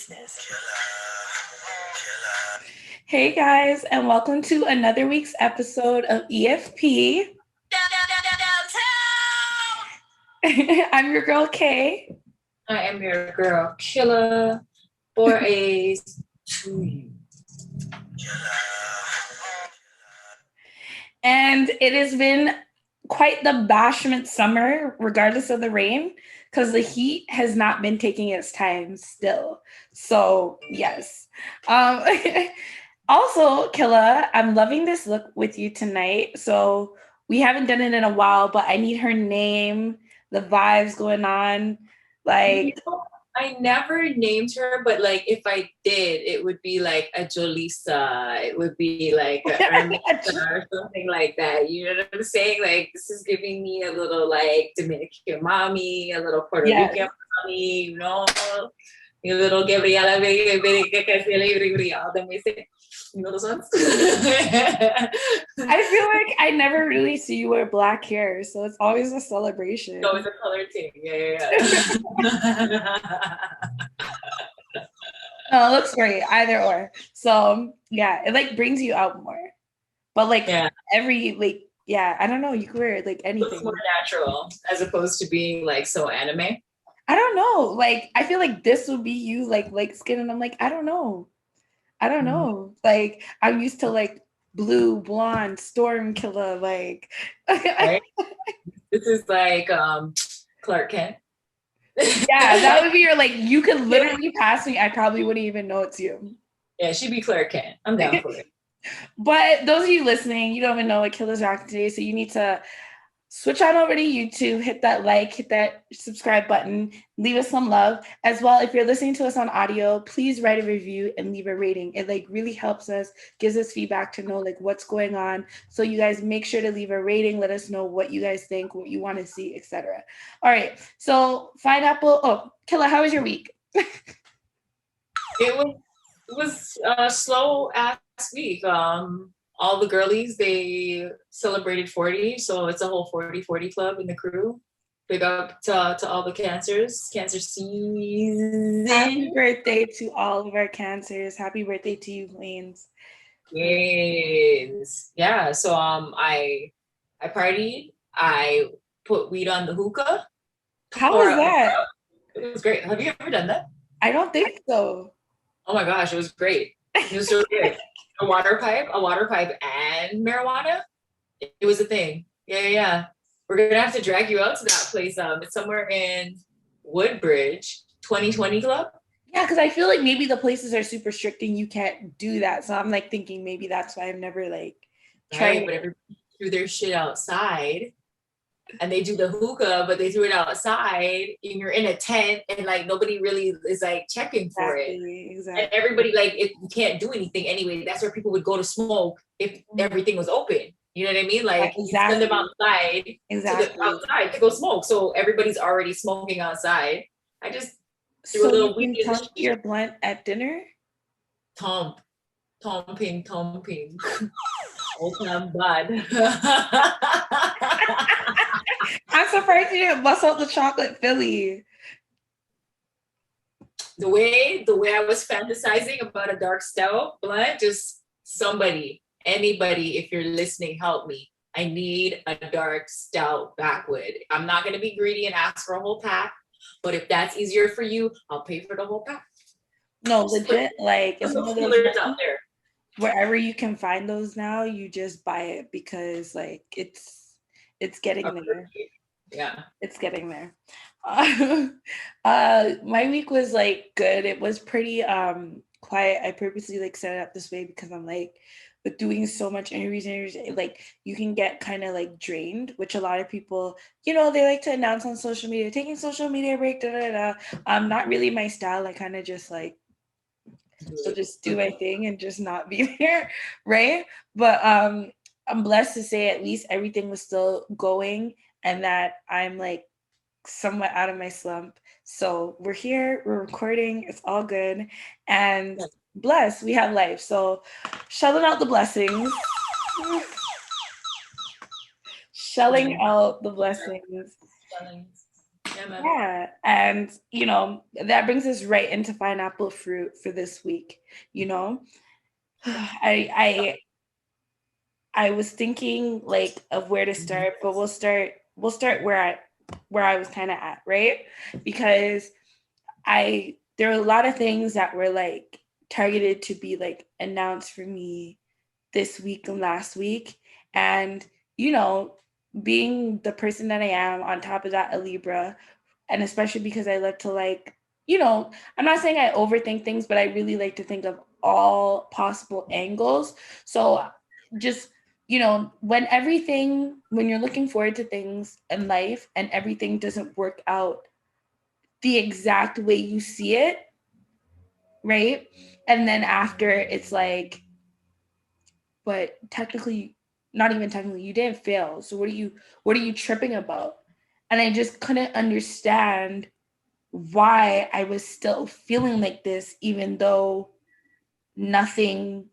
business. Hey guys, and welcome to another week's episode of EFP. I'm your girl Kay. I am your girl Killa. 4 A's to you. And it has been quite the bashment summer, regardless of the rain, because the heat has not been taking its time still. So yes. Also, Killa, I'm loving this look with you tonight. So we haven't done it in a while, but I need her name, the vibes going on. Like, I never named her, but like if I did, it would be like a Jolisa. It would be like a Ermita or something like that. You know what I'm saying? Like this is giving me a little like Dominican mommy, a little Puerto Rican mommy, you know, a little Gabriela, you know those ones? I feel like I never really see you wear black hair, so it's always a celebration. It's always a color thing. Yeah. No, it looks great, either or. So yeah, it like brings you out more. But like every like I don't know, you could wear like anything. It's more natural as opposed to being like so anime. I don't know. Like I feel like this would be you like skin, and I'm like, I don't know. Like I'm used to like blue, blonde, storm killer, like right? This is like Clark Kent. Yeah, that would be your like you could literally pass me. I probably wouldn't even know it's you. Yeah, she'd be Clark Kent. I'm down for it. But those of you listening, you don't even know what Killa's rocking today, so you need to switch on over to YouTube, hit that like, hit that subscribe button, leave us some love. As well, if you're listening to us on audio, please write a review and leave a rating. It like really helps us, gives us feedback to know like what's going on. So you guys make sure to leave a rating, let us know what you guys think, what you want to see, etc. All right, so Pineapple, Killa, how was your week? It was a slow ass week. All the girlies, they celebrated 40, so it's a whole 40-40 club in the crew. Big up to all the cancer season. Happy birthday to all of our cancers. Happy birthday to you, Queens. Yes. Yeah, so I partied. I put weed on the hookah. How was that? It was great. Have you ever done that? I don't think so. Oh my gosh, it was great. It was so good. A water pipe and marijuana. It was a thing. Yeah. We're gonna have to drag you out to that place. It's somewhere in Woodbridge, 2020 Club. Yeah, because I feel like maybe the places are super strict and you can't do that. So I'm like thinking maybe that's why I've never like tried. But everybody threw their shit outside. And they do the hookah, but they threw it outside, and you're in a tent, and like nobody really is like checking for it. Exactly. And everybody like you can't do anything anyway. That's where people would go to smoke if everything was open. You know what I mean? Like you send them outside, outside to go smoke. So everybody's already smoking outside. I just threw a little weed in your blunt at dinner. Tomping. Old time bud. I'm surprised you didn't bust out the chocolate Philly. The way I was fantasizing about a dark stout blunt, just anybody, if you're listening, help me. I need a dark stout backwood. I'm not going to be greedy and ask for a whole pack, but if that's easier for you, I'll pay for the whole pack. No, legit, like it's one of those out there. Wherever you can find those now, you just buy it because like it's getting there. Yeah, it's getting there. My week was like good. It was pretty quiet. I purposely like set it up this way because I'm like with doing so much interviews, like you can get kind of like drained, which a lot of people, they like to announce on social media, taking social media break, not really my style. I kind of just like just do my thing and just not be there, right? But I'm blessed to say at least everything was still going and that I'm like somewhat out of my slump. So we're here, we're recording, it's all good. And blessed, we have life. So shelling out the blessings. Shelling out the blessings. Yeah. And, you know, that brings us right into pineapple fruit for this week. You know, I was thinking like of where to start, but we'll start where I was kind of at, right? Because there are a lot of things that were like targeted to be like announced for me this week and last week. And, you know, being the person that I am, on top of that, a Libra, and especially because I love to like, you know, I'm not saying I overthink things, but I really like to think of all possible angles. So just, you know, when you're looking forward to things in life and everything doesn't work out the exact way you see it, right? And then after it's like, but technically, not even technically, you didn't fail. So what are you tripping about? And I just couldn't understand why I was still feeling like this, even though nothing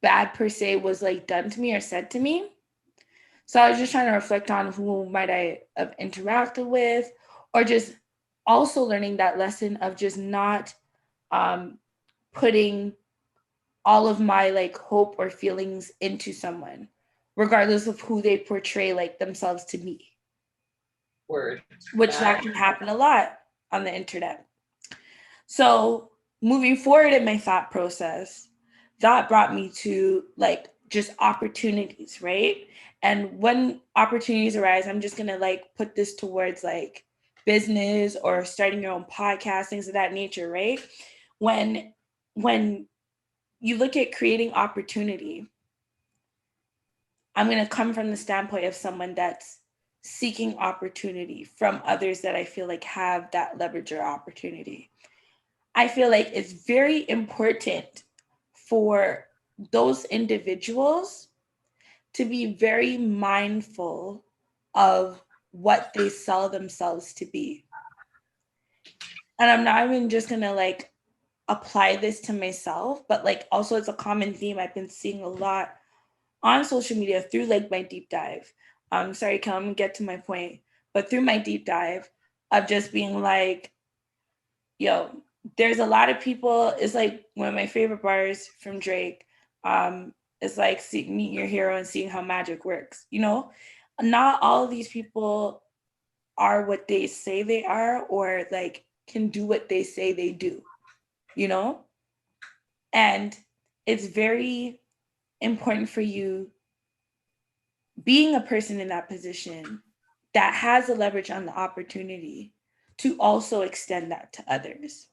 bad per se was like done to me or said to me. So I was just trying to reflect on who might I have interacted with, or just also learning that lesson of just not putting all of my like hope or feelings into someone, regardless of who they portray like themselves to be. Word. Which that can happen a lot on the internet. So moving forward in my thought process, that brought me to like just opportunities, right? And when opportunities arise, I'm just gonna like put this towards like business or starting your own podcast, things of that nature, right? When you look at creating opportunity, I'm going to come from the standpoint of someone that's seeking opportunity from others that I feel like have that leverage or opportunity. I feel like it's very important for those individuals to be very mindful of what they sell themselves to be. And I'm not even just going to like apply this to myself, but like also it's a common theme I've been seeing a lot on social media through like my deep dive. Sorry, Kel, I'm gonna get to my point, but through my deep dive of just being like, yo, there's a lot of people. It's like one of my favorite bars from Drake. It's like meet your hero and seeing how magic works. You know, not all of these people are what they say they are, or like can do what they say they do. You know, and it's very important for you being a person in that position that has the leverage on the opportunity to also extend that to others.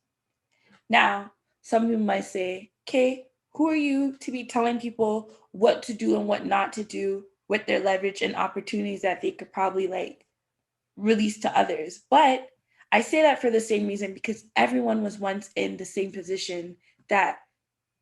Now, some people might say, "Kay, who are you to be telling people what to do and what not to do with their leverage and opportunities that they could probably like release to others?" But I say that for the same reason, because everyone was once in the same position that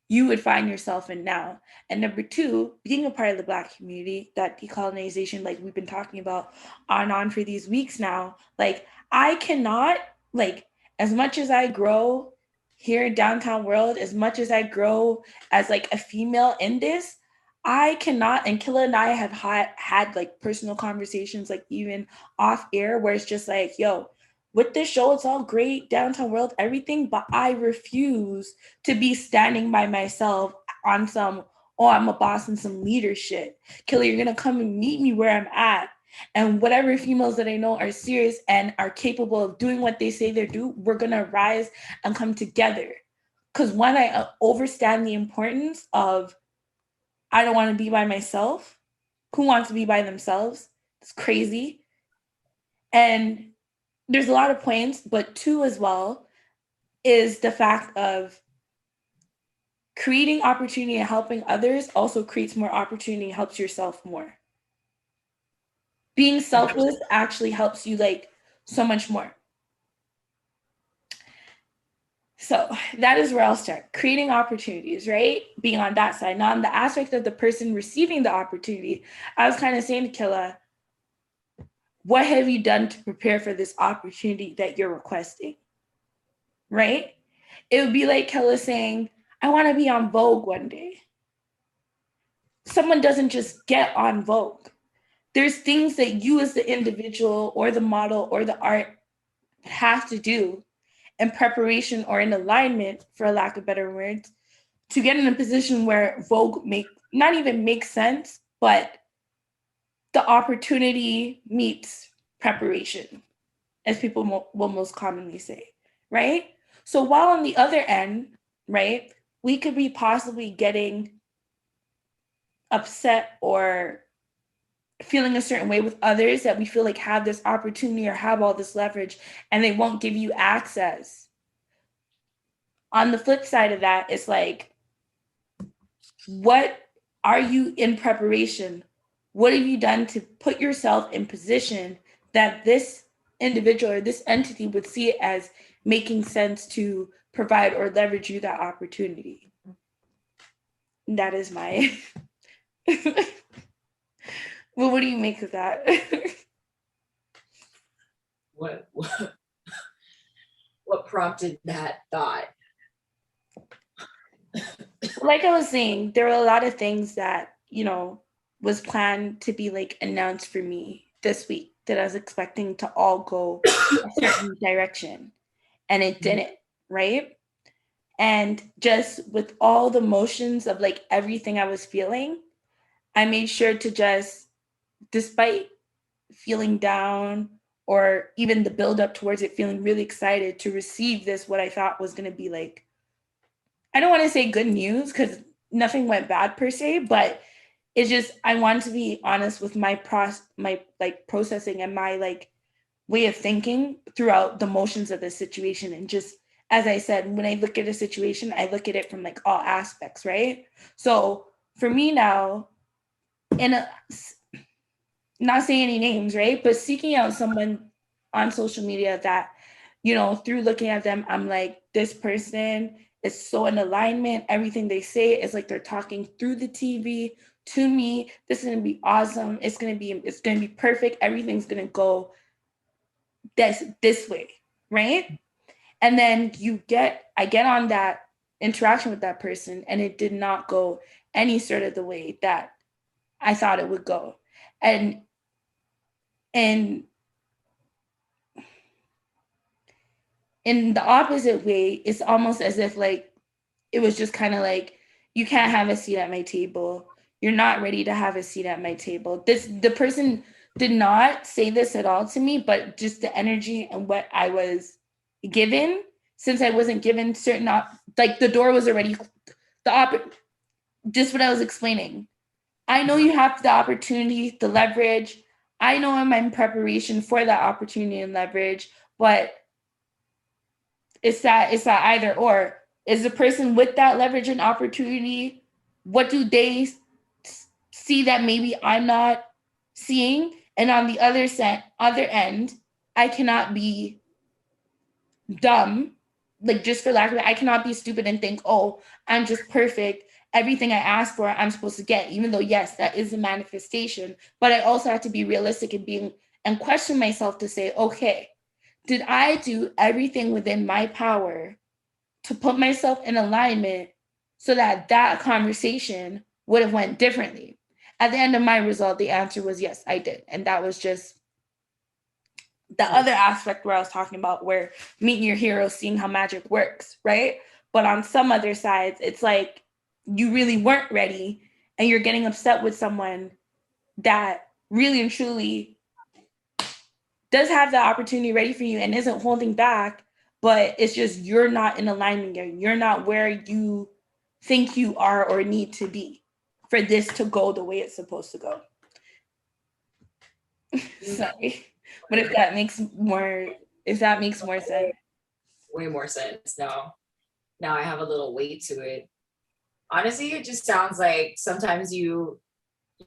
you would find yourself in now. And number two, being a part of the Black community, that decolonization, like we've been talking about on for these weeks now, like I cannot, like, as much as I grow here in downtown world, as much as I grow as like a female in this, I cannot, and Killa and I have had like personal conversations, like even off air, where it's just like, yo, with this show, it's all great, downtown world, everything, but I refuse to be standing by myself on some, oh, I'm a boss and some leadership. Killa, you're gonna come and meet me where I'm at. And whatever females that I know are serious and are capable of doing what they say they do, we're gonna rise and come together. Because when I understand the importance of, I don't want to be by myself. Who wants to be by themselves? It's crazy. And there's a lot of points, but two as well is the fact of creating opportunity and helping others also creates more opportunity, helps yourself more. Being selfless actually helps you like so much more. So that is where I'll start. Creating opportunities, right? Being on that side. Now on the aspect of the person receiving the opportunity, I was kind of saying to Killa, what have you done to prepare for this opportunity that you're requesting? Right? It would be like Killa saying, I want to be on Vogue one day. Someone doesn't just get on Vogue. There's things that you as the individual or the model or the art have to do in preparation or in alignment, for lack of better words, to get in a position where Vogue not even makes sense, but the opportunity meets preparation, as people will most commonly say, right? So while on the other end, right, we could be possibly getting upset or feeling a certain way with others that we feel like have this opportunity or have all this leverage and they won't give you access. On the flip side of that, it's like, what are you in preparation? What have you done to put yourself in position that this individual or this entity would see it as making sense to provide or leverage you that opportunity? That is my well, what do you make of that? What prompted that thought? Like I was saying, there were a lot of things that, you know, was planned to be like announced for me this week that I was expecting to all go a certain direction, and it didn't, right? And just with all the motions of like everything I was feeling, I made sure to just, despite feeling down or even the build up towards it, feeling really excited to receive this, what I thought was going to be like, I don't want to say good news because nothing went bad per se, but it's just, I want to be honest with my like processing and my like way of thinking throughout the motions of the situation. And just, as I said, when I look at a situation, I look at it from like all aspects, right? So for me now, not saying any names, right? But seeking out someone on social media that, you know, through looking at them, I'm like, this person is so in alignment. Everything they say is like they're talking through the TV to me. This is gonna be awesome. It's gonna be perfect. Everything's gonna go this way, right? And then I get on that interaction with that person, and it did not go any sort of the way that I thought it would go. And in the opposite way, it's almost as if like it was just kind of like, you can't have a seat at my table. You're not ready to have a seat at my table. The person did not say this at all to me, but just the energy and what I was given, since I wasn't given certain like the door was already just what I was explaining. I know you have the opportunity, the leverage. I know I'm in preparation for that opportunity and leverage, but it's that either or. Is the person with that leverage and opportunity, what do they see that maybe I'm not seeing? And on the other end, I cannot be dumb, like just for lack of it, I cannot be stupid and think, oh, I'm just perfect. Everything I ask for, I'm supposed to get, even though, yes, that is a manifestation. But I also have to be realistic and question myself to say, okay, did I do everything within my power to put myself in alignment so that that conversation would have went differently? At the end of my result, the answer was yes, I did. And that was just the other aspect where I was talking about, where meeting your hero, seeing how magic works, right? But on some other sides, it's like you really weren't ready and you're getting upset with someone that really and truly does have the opportunity ready for you and isn't holding back, but it's just you're not in alignment yet. You're not where you think you are or need to be for this to go the way it's supposed to go. Sorry. But if that makes more sense. Way more sense. Now I have a little weight to it. Honestly, it just sounds like sometimes you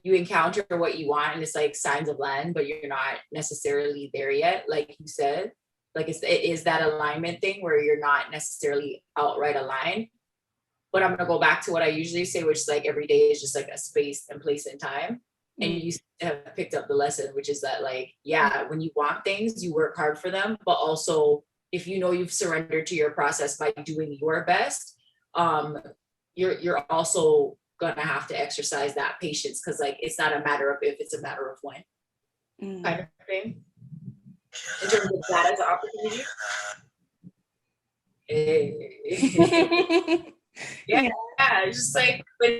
encounter what you want and it's like signs of land, but you're not necessarily there yet. Like you said, like it is that alignment thing where you're not necessarily outright aligned. But I'm gonna go back to what I usually say, which is like every day is just like a space and place and time. And you have picked up the lesson, which is that like, yeah, when you want things, you work hard for them, but also if you know you've surrendered to your process by doing your best, you're also gonna have to exercise that patience, because like it's not a matter of if, it's a matter of when, kind of thing. in terms of that as an opportunity. Yeah, it's just like, but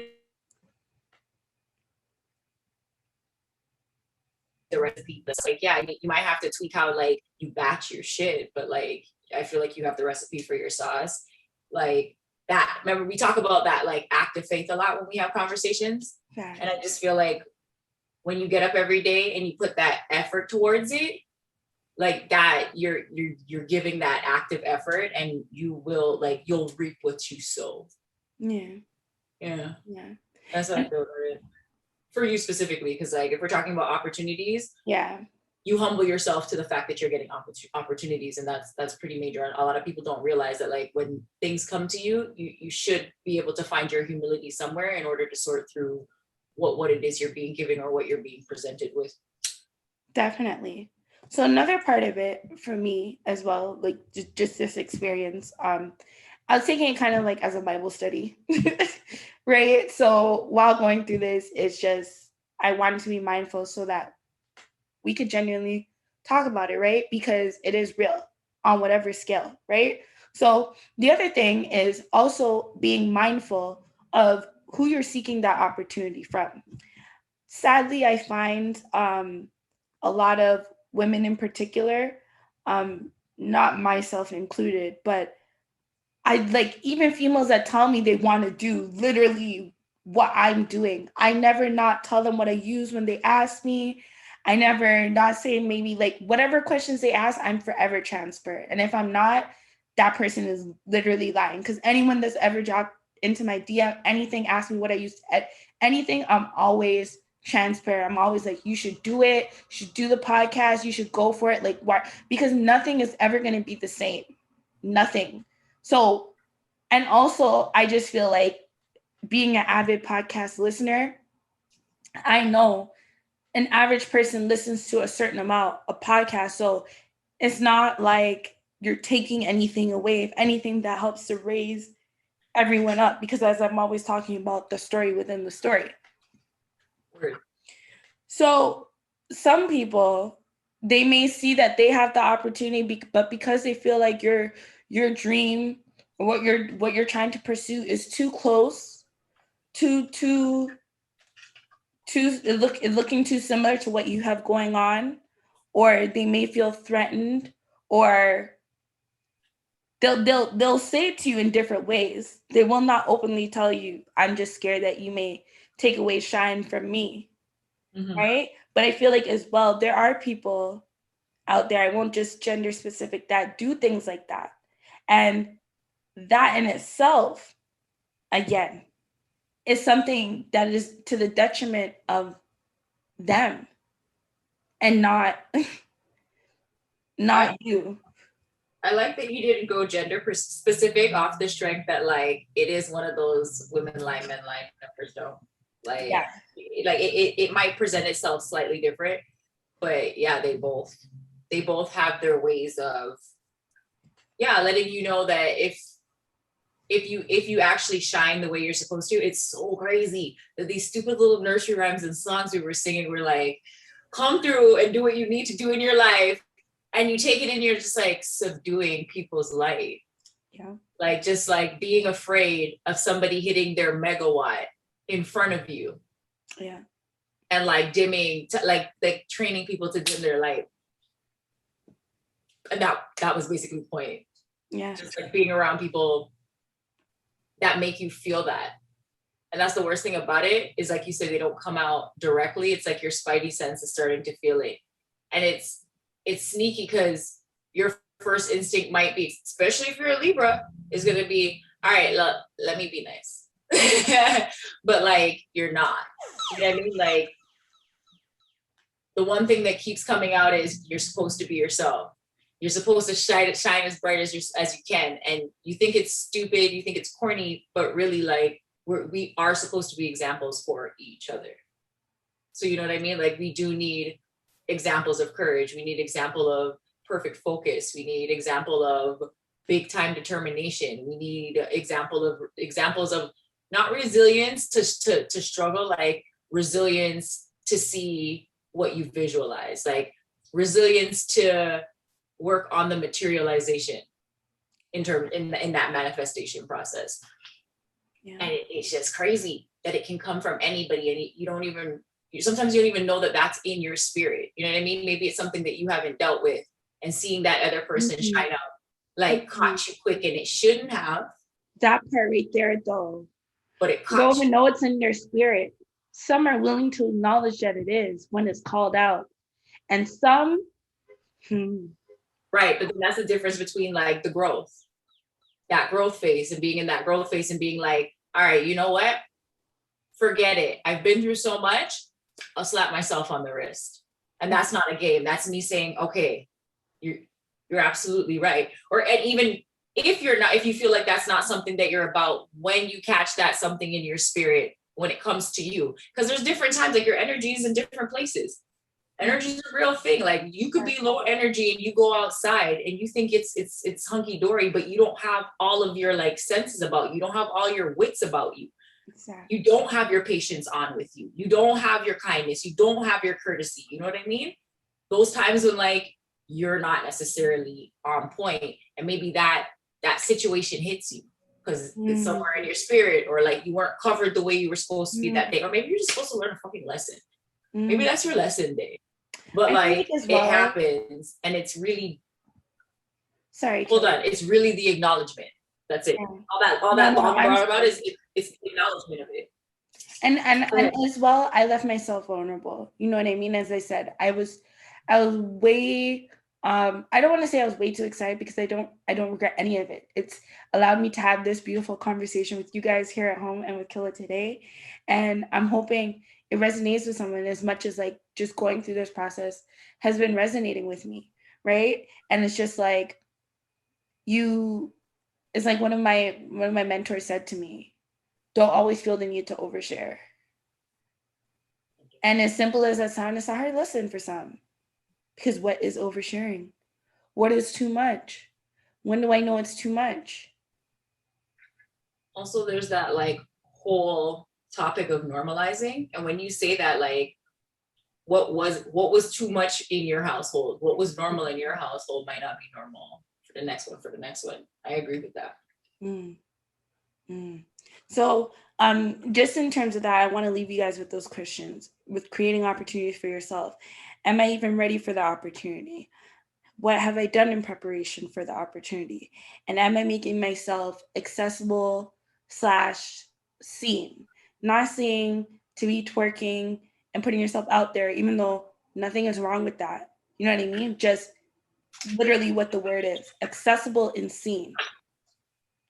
the recipe, like, yeah, you might have to tweak how like you batch your shit, but like I feel like you have the recipe for your sauce. Like that, remember we talk about that like act of faith a lot when we have conversations. Yeah. And I just feel like when you get up every day and you put that effort towards it, like that, you're giving that active effort, and you will, like, you'll reap what you sow. Yeah. That's how I feel about it. For you specifically, because like if we're talking about opportunities, you humble yourself to the fact that you're getting opportunities, and that's pretty major. A lot of people don't realize that, like, when things come to you, you should be able to find your humility somewhere in order to sort through what it is you're being given or what you're being presented with. Definitely. So another part of it for me as well, like just this experience, I was taking it kind of like as a Bible study, right? So while going through this, it's just, I wanted to be mindful so that we could genuinely talk about it, right? Because it is real on whatever scale, right? So the other thing is also being mindful of who you're seeking that opportunity from. Sadly, I find a lot of women in particular, not myself included, but I like even females that tell me they want to do literally what I'm doing. I never not tell them what I use when they ask me. I never not say maybe like whatever questions they ask, I'm forever transparent. And if I'm not, that person is literally lying. Because anyone that's ever dropped into my DM, anything, ask me what I use at anything, I'm always transparent. I'm always like, you should do it. You should do the podcast. You should go for it. Like, why? Because nothing is ever going to be the same. Nothing. So, and also I just feel like being an avid podcast listener, I know an average person listens to a certain amount of podcasts. So it's not like you're taking anything away. If anything, that helps to raise everyone up, because as I'm always talking about, the story within the story. Word. So some people, they may see that they have the opportunity, but because they feel like your dream or what you're trying to pursue is too close, looking too similar to what you have going on, or they may feel threatened, or they'll say it to you in different ways. They will not openly tell you, I'm just scared that you may take away shine from me. Mm-hmm. Right? But I feel like as well, there are people out there, I won't just gender specific, that do things like that. And that in itself, again, is something that is to the detriment of them and not you. I like that you didn't go gender specific off the strength that, like, it is one of those women lie, men lie, numbers don't. Like, yeah. Like it might present itself slightly different, but yeah, they both have their ways of, yeah, letting you know that if you actually shine the way you're supposed to. It's so crazy that these stupid little nursery rhymes and songs we were singing were like, come through and do what you need to do in your life, and you take it and you're just like subduing people's light. Yeah. Like just like being afraid of somebody hitting their megawatt in front of you. Yeah. And like dimming, like training people to dim their light. And that was basically the point. Yeah. Just like being around people that make you feel that. And that's the worst thing about it, is like you said, they don't come out directly. It's like your spidey sense is starting to feel it. And it's sneaky, because your first instinct might be, especially if you're a Libra, is going to be, all right, look, let me be nice. But like, you're not. You know what I mean? Like, the one thing that keeps coming out is you're supposed to be yourself. You're supposed to shine as bright as you can. And you think it's stupid, you think it's corny, but really, like, we are supposed to be examples for each other. So you know what I mean? Like, we do need examples of courage. We need example of perfect focus. We need example of big time determination. We need examples of not resilience to struggle, like resilience to see what you visualize. Like, resilience to work on the materialization in that manifestation process. Yeah. And it's just crazy that it can come from anybody, and sometimes you don't even know that that's in your spirit. You know what I mean? Maybe it's something that you haven't dealt with, and seeing that other person shine out, like caught you quick, and it shouldn't have. That part right there, though. But it you don't even know it's in their spirit. Some are willing to acknowledge that it is when it's called out, and some, right. But then that's the difference between like the growth, that growth phase, and being in that growth phase and being like, all right, you know what? Forget it. I've been through so much. I'll slap myself on the wrist. And that's not a game. That's me saying, okay, you're absolutely right. And even if you feel like that's not something that you're about, when you catch that something in your spirit, when it comes to you, because there's different times, like your energy is in different places. Energy is a real thing. Like you could be low energy and you go outside and you think it's hunky dory, but you don't have all of your like senses about you. You don't have all your wits about you. Exactly. You don't have your patience on with you. You don't have your kindness. You don't have your courtesy. You know what I mean? Those times when like you're not necessarily on point, and maybe that situation hits you because it's somewhere in your spirit, or like you weren't covered the way you were supposed to be that day, or maybe you're just supposed to learn a fucking lesson. Maybe that's your lesson day. But like it happens, and it's really hold on. It's really the acknowledgement. That's it. Yeah. All that long about is it's the acknowledgement of it. And as well, I left myself vulnerable. You know what I mean? As I said, I was way I don't want to say I was way too excited, because I don't regret any of it. It's allowed me to have this beautiful conversation with you guys here at home and with Killa today. And I'm hoping it resonates with someone as much as like just going through this process has been resonating with me. Right. And it's just like it's like one of my mentors said to me, don't always feel the need to overshare. And as simple as that sounds, it's a hard lesson for some. Because what is oversharing? What is too much? When do I know it's too much? Also, there's that like whole topic of normalizing. And when you say that, like, what was too much in your household? What was normal in your household might not be normal for the next one. I agree with that. So just in terms of that, I want to leave you guys with those questions, with creating opportunities for yourself. Am I even ready for the opportunity? What have I done in preparation for the opportunity? And am I making myself accessible / seen? Not seeing to be twerking and putting yourself out there, even though nothing is wrong with that. You know what I mean? Just literally what the word is, accessible and seen.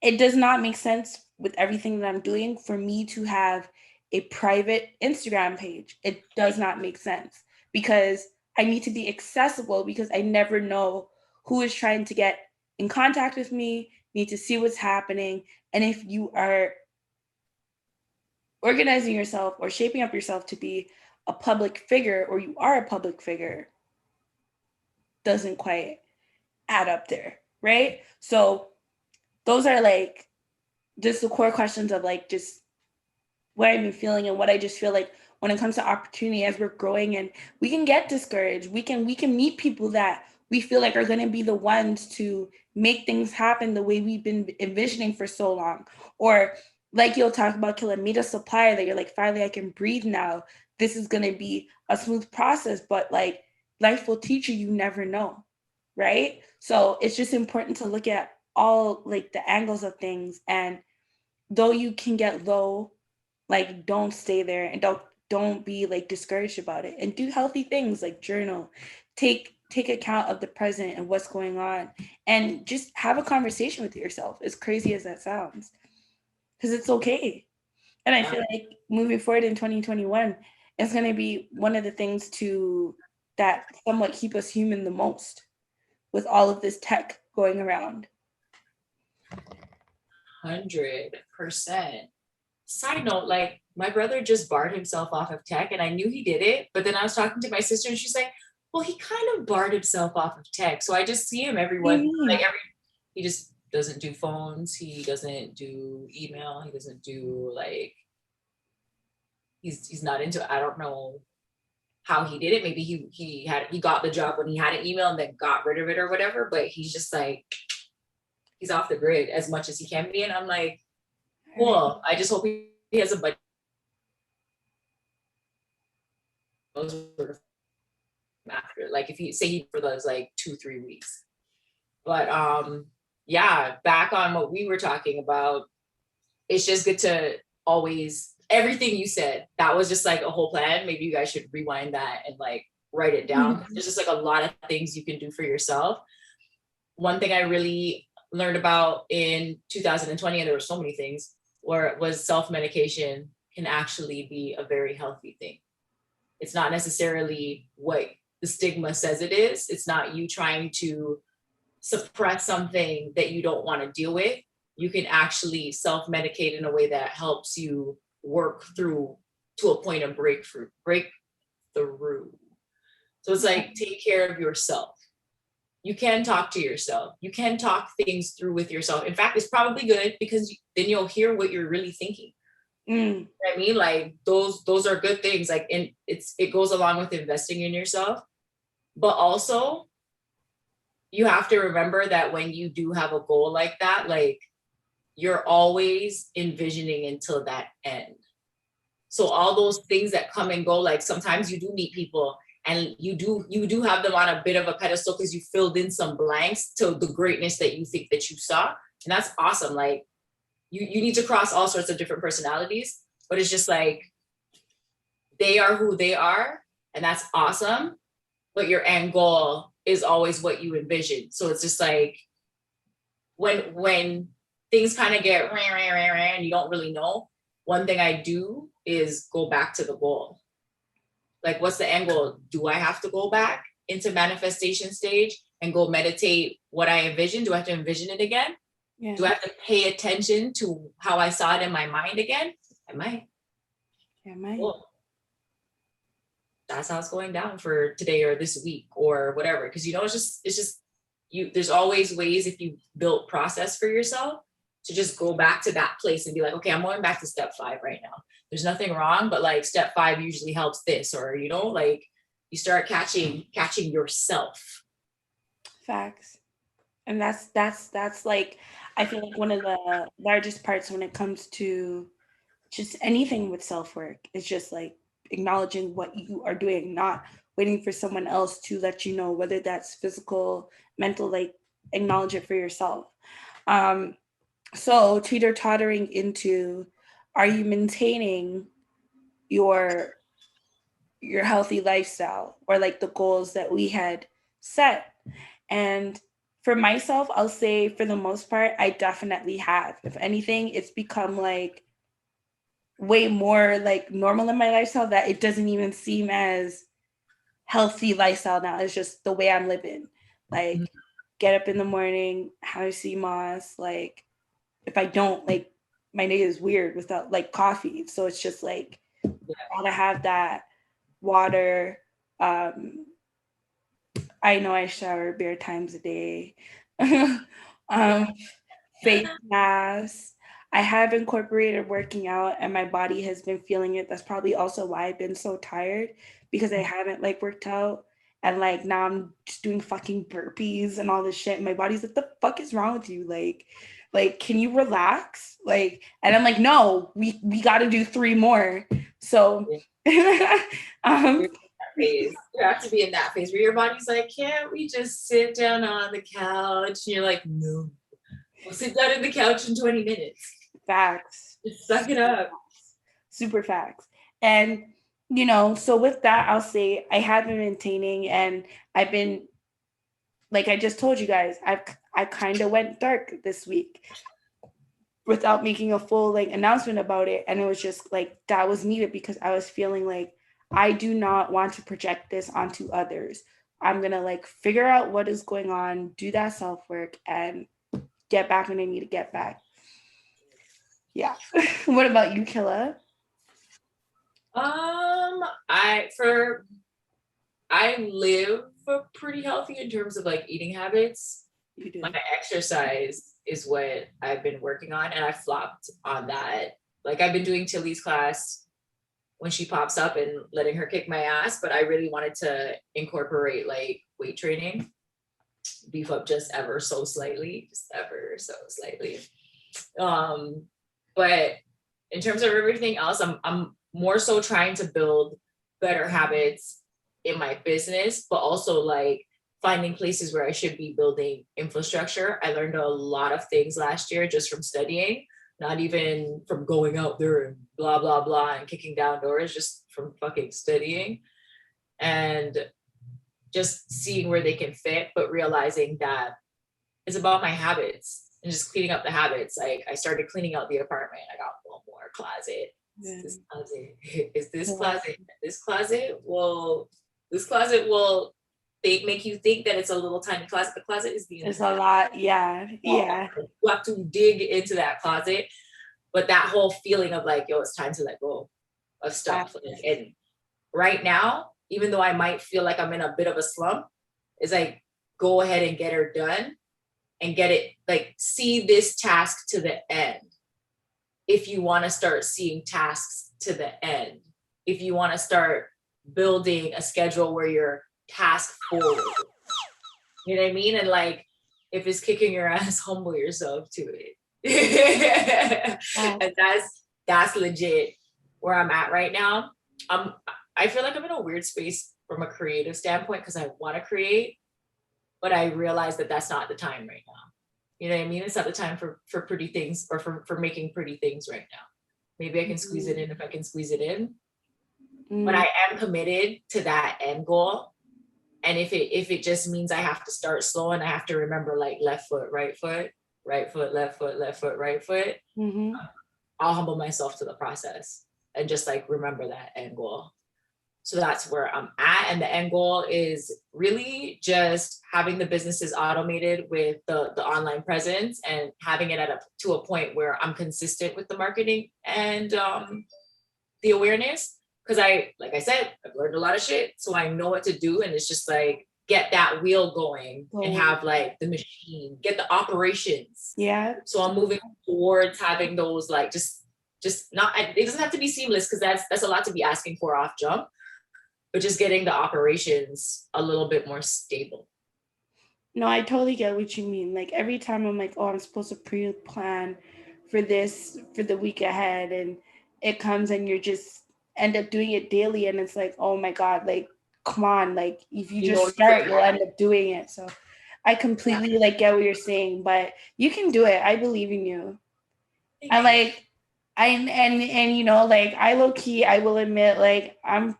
It does not make sense with everything that I'm doing for me to have a private Instagram page. It does not make sense, because I need to be accessible, because I never know who is trying to get in contact with me, need to see what's happening. And if you are organizing yourself or shaping up yourself to be a public figure, or you are a public figure, doesn't quite add up there, right? So those are like just the core questions of like just what I've been feeling, and what I just feel like when it comes to opportunity as we're growing, and we can get discouraged. We can meet people that we feel like are going to be the ones to make things happen the way we've been envisioning for so long. Or like you'll talk about, Killa, meet a supplier that you're like, finally I can breathe now. This is going to be a smooth process, but like life will teach you, you never know. Right? So it's just important to look at all like the angles of things. And though you can get low, like don't stay there, and don't be like discouraged about it, and do healthy things like journal, take account of the present and what's going on, and just have a conversation with yourself, as crazy as that sounds, because it's okay. And I feel like moving forward in 2021, it's going to be one of the things that somewhat keep us human the most, with all of this tech going around. 100%. Side note, like my brother just barred himself off of tech, and I knew he did it, but then I was talking to my sister and she's like, well, he kind of barred himself off of tech. So I just see him he just doesn't do phones, he doesn't do email, he doesn't do like he's not into, I don't know how he did it. Maybe he got the job when he had an email and then got rid of it or whatever, but he's just like, he's off the grid as much as he can be. And I'm like, cool. I just hope he has a budget after, like if he say he for those like 2-3 weeks. But yeah, back on what we were talking about, it's just good to always, everything you said, that was just like a whole plan. Maybe you guys should rewind that and like write it down. Mm-hmm. There's just like a lot of things you can do for yourself. One thing I really learned about in 2020, and there were so many things, was self-medication can actually be a very healthy thing. It's not necessarily what the stigma says it is. It's not you trying to suppress something that you don't want to deal with. You can actually self-medicate in a way that helps you work through to a point of breakthrough. So it's like, take care of yourself. You can talk to yourself. You can talk things through with yourself. In fact, it's probably good because then you'll hear what you're really thinking. You know what I mean? Like those are good things. Like, and it goes along with investing in yourself, but also you have to remember that when you do have a goal like that, like you're always envisioning until that end. So all those things that come and go, like sometimes you do meet people and you do have them on a bit of a pedestal because you filled in some blanks to the greatness that you think that you saw. And that's awesome. Like you need to cross all sorts of different personalities, but it's just like, they are who they are, and that's awesome. But your end goal is always what you envision. So it's just like when things kind of get and you don't really know, one thing I do is go back to the goal. Like, what's the end goal? Do I have to go back into manifestation stage and go meditate what I envisioned? Do I have to envision it again? Yeah. Do I have to pay attention to how I saw it in my mind again? I might. Yeah, I might. Cool. That's how it's going down for today or this week or whatever. Because it's just you. There's always ways, if you build process for yourself, to just go back to that place and be like, okay, I'm going back to step 5 right now. There's nothing wrong, but like step 5 usually helps this, or like you start catching yourself. Facts. And that's like, I feel like one of the largest parts when it comes to just anything with self-work is just like acknowledging what you are doing, not waiting for someone else to let you know, whether that's physical, mental, like acknowledge it for yourself. So teeter-tottering into, are you maintaining your healthy lifestyle or like the goals that we had set? And for myself, I'll say for the most part, I definitely have. If anything, it's become like way more like normal in my lifestyle that it doesn't even seem as healthy lifestyle now. It's just the way I'm living. Like, get up in the morning, have a sea moss. Like, if I don't, like, my day is weird without like coffee. So it's just like, gotta have that water. I know I shower bare times a day. Face masks. I have incorporated working out and my body has been feeling it. That's probably also why I've been so tired, because I haven't like worked out. And like now I'm just doing fucking burpees and all this shit. And my body's like, the fuck is wrong with you? Like, can you relax? Like, and I'm like, no, we got to do 3 more. So phase. You have to be in that phase where your body's like, can't we just sit down on the couch? And you're like, no, we'll sit down on the couch in 20 minutes. Facts. Just suck it up. Super facts. And, so with that, I'll say I have been maintaining, and I've been, like I just told you guys, I kind of went dark this week without making a full like announcement about it. And it was just like, that was needed because I was feeling like, I do not want to project this onto others. I'm going to like figure out what is going on, do that self-work, and get back when I need to get back. Yeah. What about you, Killa? I live pretty healthy in terms of like eating habits. You do. My exercise is what I've been working on, and I flopped on that. Like, I've been doing Tilly's class when she pops up and letting her kick my ass. But I really wanted to incorporate like weight training, beef up just ever so slightly. But in terms of everything else, I'm more so trying to build better habits in my business, but also like finding places where I should be building infrastructure. I learned a lot of things last year just from studying, not even from going out there and blah, blah, blah, and kicking down doors, just from fucking studying and just seeing where they can fit, but realizing that it's about my habits and just cleaning up the habits. Like I started cleaning out the apartment. I got one more closet. This closet will they make you think that it's a little tiny closet. The closet is it's a lot. Yeah. You have to dig into that closet. But that whole feeling of like, yo, it's time to let go of stuff. And right now, even though I might feel like I'm in a bit of a slump, it's like, go ahead and get her done and get it, like, see this task to the end. If you want to start seeing tasks to the end, if you want to start building a schedule where you're task forward, you know what I mean? And like, if it's kicking your ass, humble yourself to it. And that's legit where I'm at right now. I feel like I'm in a weird space from a creative standpoint because I want to create, but I realize that that's not the time right now. You know what I mean? It's not the time for pretty things or for making pretty things right now. Maybe I can squeeze it in if I can squeeze it in. But I am committed to that end goal. And if it just means I have to start slow and I have to remember like left foot, right foot, left foot, right foot, I'll humble myself to the process and just like remember that end goal. So that's where I'm at. And the end goal is really just having the businesses automated with the online presence and having it to a point where I'm consistent with the marketing and the awareness. Because like I said, I've learned a lot of shit. So I know what to do. And it's just like, get that wheel going and have like the machine, get the operations. Yeah. So I'm moving towards having those like, just not, it doesn't have to be seamless because that's a lot to be asking for off jump. But just getting the operations a little bit more stable. No, I totally get what you mean. Like every time I'm like, oh, I'm supposed to pre-plan for this, for the week ahead. And it comes and you're just end up doing it daily. And it's like, oh my God, like, come on. Like if you just start, you'll end up doing it. So I completely like get what you're saying, but you can do it. I believe in you. And like, and you know, like I low key, I will admit, like I'm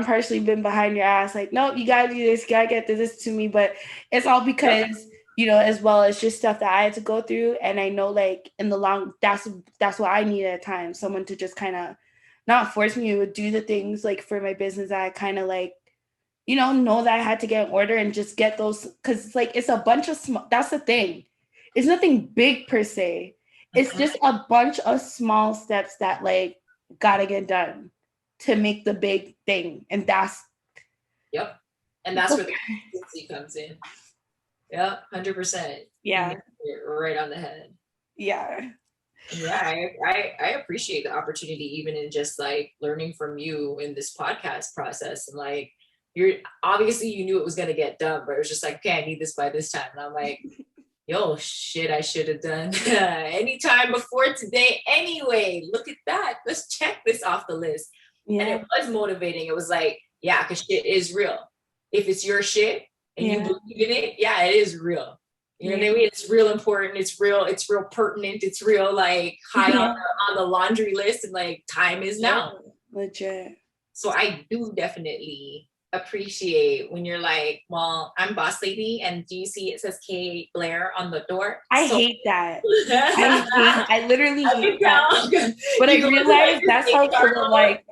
partially been behind your ass, like, nope, you gotta do this, you gotta get this to me. But it's all because, you know, as well as just stuff that I had to go through. And I know like in the long, that's what I need at times. Someone to just kind of not force me to do the things like for my business that I kind of like, you know that I had to get in order and just get those. Cause it's like, it's a bunch of small, that's the thing. It's nothing big per se. It's just a bunch of small steps that like gotta get done to make the big thing. And that's where the consistency comes in. Yep, 100%. Yeah. Right on the head. Yeah. Yeah, I appreciate the opportunity even in just like learning from you in this podcast process. And like you knew it was gonna get done, but it was just like, okay, I need this by this time. And I'm like, yo, shit, I should have done anytime before today anyway. Look at that. Let's check this off the list. Yeah. And it was motivating. It was like, yeah, because shit is real. If it's your shit and you believe in it, yeah, it is real. You know what I mean? It's real important. It's real pertinent. It's real like high on the laundry list. And like time is now. Legit. So I do definitely appreciate when you're like, well, I'm boss lady, and do you see it says Kay Blair on the door? I hate that. I literally hate that. But I realize that's how Killa like.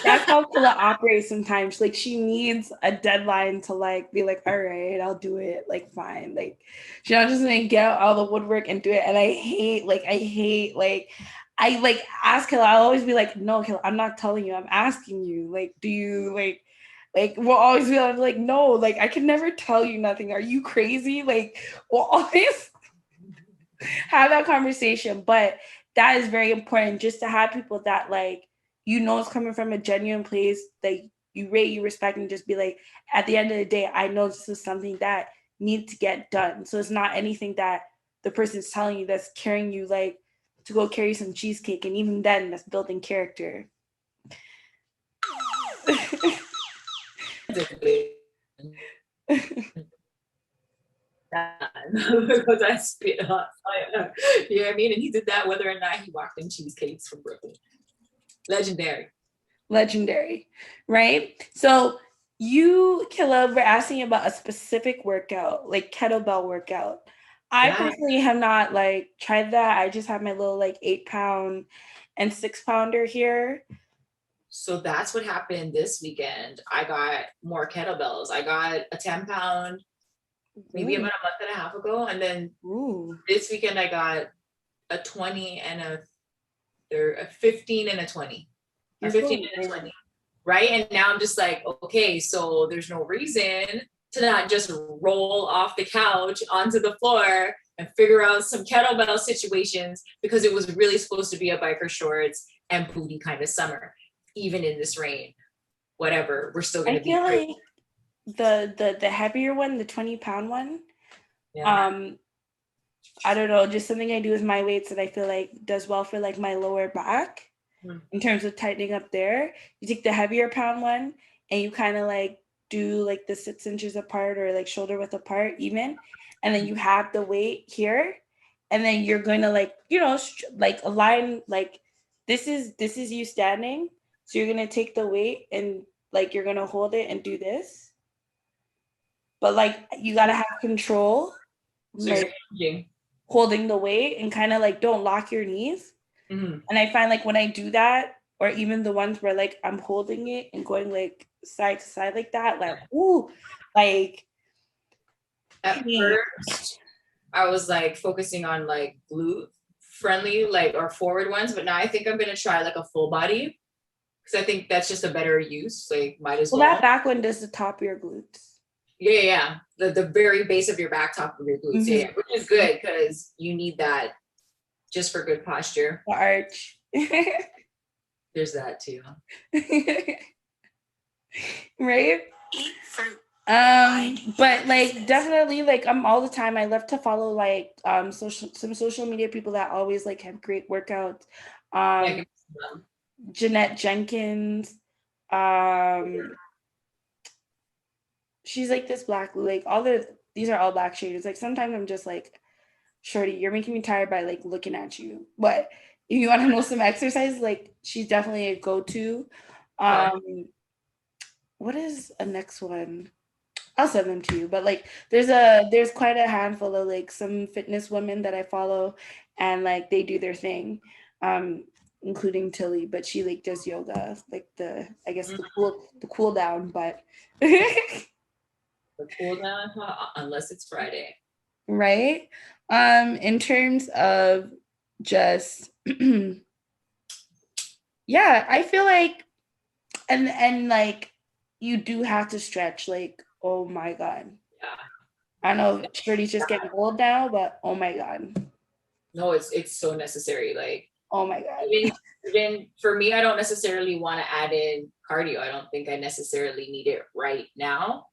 That's how Killa operates sometimes. Like she needs a deadline to like be like, all right, I'll do it. Like fine. Like she's not just gonna get out all the woodwork and do it. And I hate I like ask Killa. I'll always be like, no, Killa, I'm not telling you. I'm asking you. Like, do you like we'll always be like, no, like I can never tell you nothing. Are you crazy? Like we'll always have that conversation. But that is very important just to have people that like you know it's coming from a genuine place that you rate, you respect, and just be like, at the end of the day, I know this is something that needs to get done. So it's not anything that the person's telling you that's carrying you like to go carry some cheesecake, and even then that's building character. Because I spit hot fire. You know what I mean? And he did that whether or not he walked in cheesecakes from Brooklyn. Legendary, right? So you, Killa, were asking about a specific workout, like kettlebell workout. I personally have not like tried that. I just have my little like 8-pound and 6-pounder here. So that's what happened this weekend. I got more kettlebells. I got a 10-pound maybe about a month and a half ago. And then this weekend I got a 20 and a 15 and a 20. A 15 and a 20. Right. And now I'm just like, okay, so there's no reason to not just roll off the couch onto the floor and figure out some kettlebell situations, because it was really supposed to be a biker shorts and booty kind of summer, even in this rain. Whatever, we're still gonna be like the heavier one, the 20-pound one. I don't know, just something I do with my weights that I feel like does well for like my lower back in terms of tightening up there. You take the heavier pound one and you kind of like do like the 6 inches apart or like shoulder width apart even, and then you have the weight here, and then you're going to like, you know, like align, like this is you standing, so you're going to take the weight and like you're going to hold it and do this, but like you got to have control, like holding the weight, and kind of like don't lock your knees. And I find like when I do that, or even the ones where like I'm holding it and going like side to side like that, like ooh, like at first I was like focusing on like glute friendly, like, or forward ones, but now I think I'm gonna try like a full body, because I think that's just a better use. Like, might as well. That back one does the top of your glutes. Yeah. The very base of your back, top of your glutes. Yeah, which is good because you need that just for good posture. The arch. There's that too. Right? Eat fruit. But like definitely, like I'm all the time. I love to follow like some social media people that always like have great workouts. Jeanette Jenkins. She's like this black, like these are all black shaders. Like sometimes I'm just like, shorty, you're making me tired by like looking at you. But if you want to know some exercises, like she's definitely a go-to. What is a next one? I'll send them to you. But like there's quite a handful of like some fitness women that I follow, and like they do their thing. Including Tilly, but she like does yoga, like the cool down, but the cool down, unless it's Friday. Right. In terms of just yeah, I feel like and like you do have to stretch, like, oh my God. Yeah. I know Shirley's just getting old now, but oh my God. No, it's so necessary. Like, oh my God. Even for me, I don't necessarily want to add in cardio. I don't think I necessarily need it right now,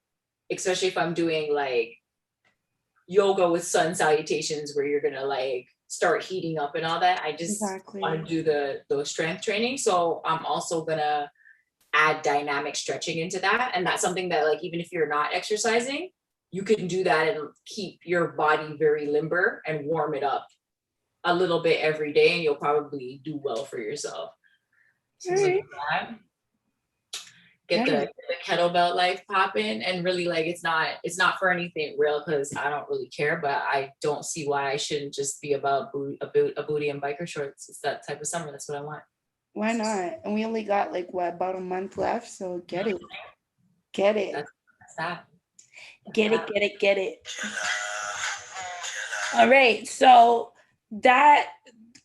especially if I'm doing like yoga with sun salutations where you're gonna like start heating up and all that. I just want to do the strength training. So I'm also gonna add dynamic stretching into that. And that's something that like, even if you're not exercising, you can do that and keep your body very limber and warm it up a little bit every day, and you'll probably do well for yourself. So like that. Get the kettlebell life popping, and really like it's not for anything real, because I don't really care, but I don't see why I shouldn't just be about a booty and biker shorts. It's that type of summer. That's what I want. Why not? And we only got like about a month left, so get it. That's that. Get it. All right, so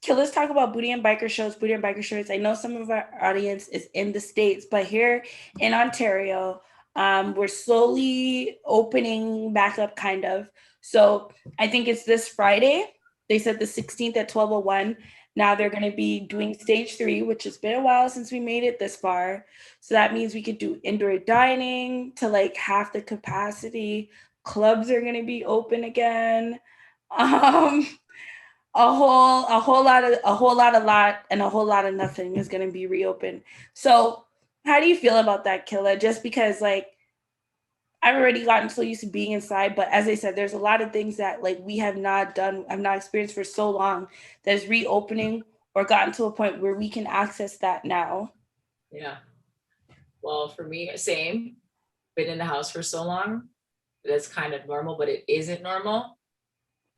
let's talk about booty and biker shorts. I know some of our audience is in the States, but here in Ontario, we're slowly opening back up, kind of. So I think it's this Friday. They said the 16th at 12:01. Now they're going to be doing stage 3, which has been a while since we made it this far. So that means we could do indoor dining to like half the capacity. Clubs are going to be open again. A whole lot of nothing is going to be reopened. So how do you feel about that, Killa? Just because like I've already gotten so used to being inside, but as I said, there's a lot of things that like we have not experienced for so long that's reopening or gotten to a point where we can access that now. Yeah. Well, for me, same. Been in the house for so long, that's kind of normal, but it isn't normal.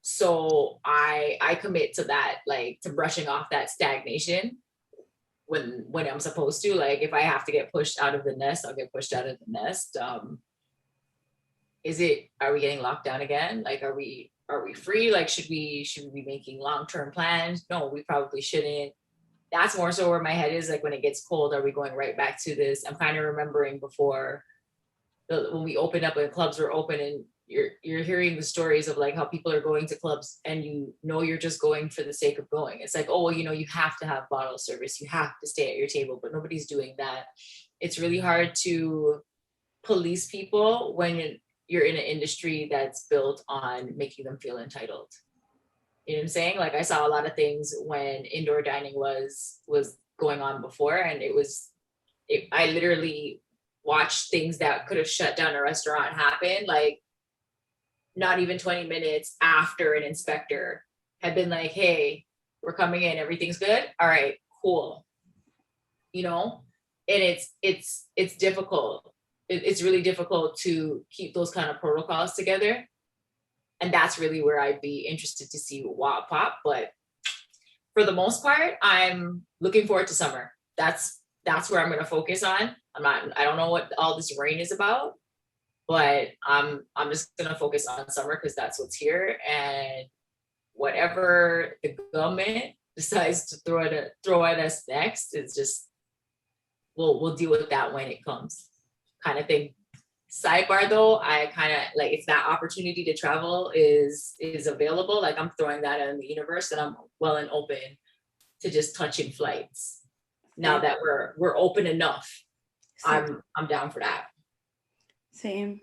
So I commit to that, like to brushing off that stagnation when I'm supposed to. Like if I have to get pushed out of the nest, I'll get pushed out of the nest. Are we getting locked down again? Like are we free? Like should we be making long-term plans? No, we probably shouldn't. That's more so where my head is, like when it gets cold, are we going right back to this? I'm kind of remembering before when we opened up and clubs were open, and you're hearing the stories of like how people are going to clubs and you're just going for the sake of going. It's like, oh, well, you have to have bottle service, you have to stay at your table, but nobody's doing that. It's really hard to police people when you're in an industry that's built on making them feel entitled. You know what I'm saying? Like I saw a lot of things when indoor dining was going on before, and I literally watched things that could have shut down a restaurant happen, like not even 20 minutes after an inspector had been like, hey, we're coming in, everything's good. All right, cool. And it's difficult. It's really difficult to keep those kind of protocols together. And that's really where I'd be interested to see what pop. But for the most part, I'm looking forward to summer. That's where I'm going to focus on. I don't know what all this rain is about, but I'm just going to focus on summer because that's what's here. And whatever the government decides to throw at us next, it's just, we'll deal with that when it comes, kind of thing. Sidebar though, I kind of like, if that opportunity to travel is available, like I'm throwing that in the universe, and I'm well and open to just touching flights. Now that we're open enough, I'm down for that. Same.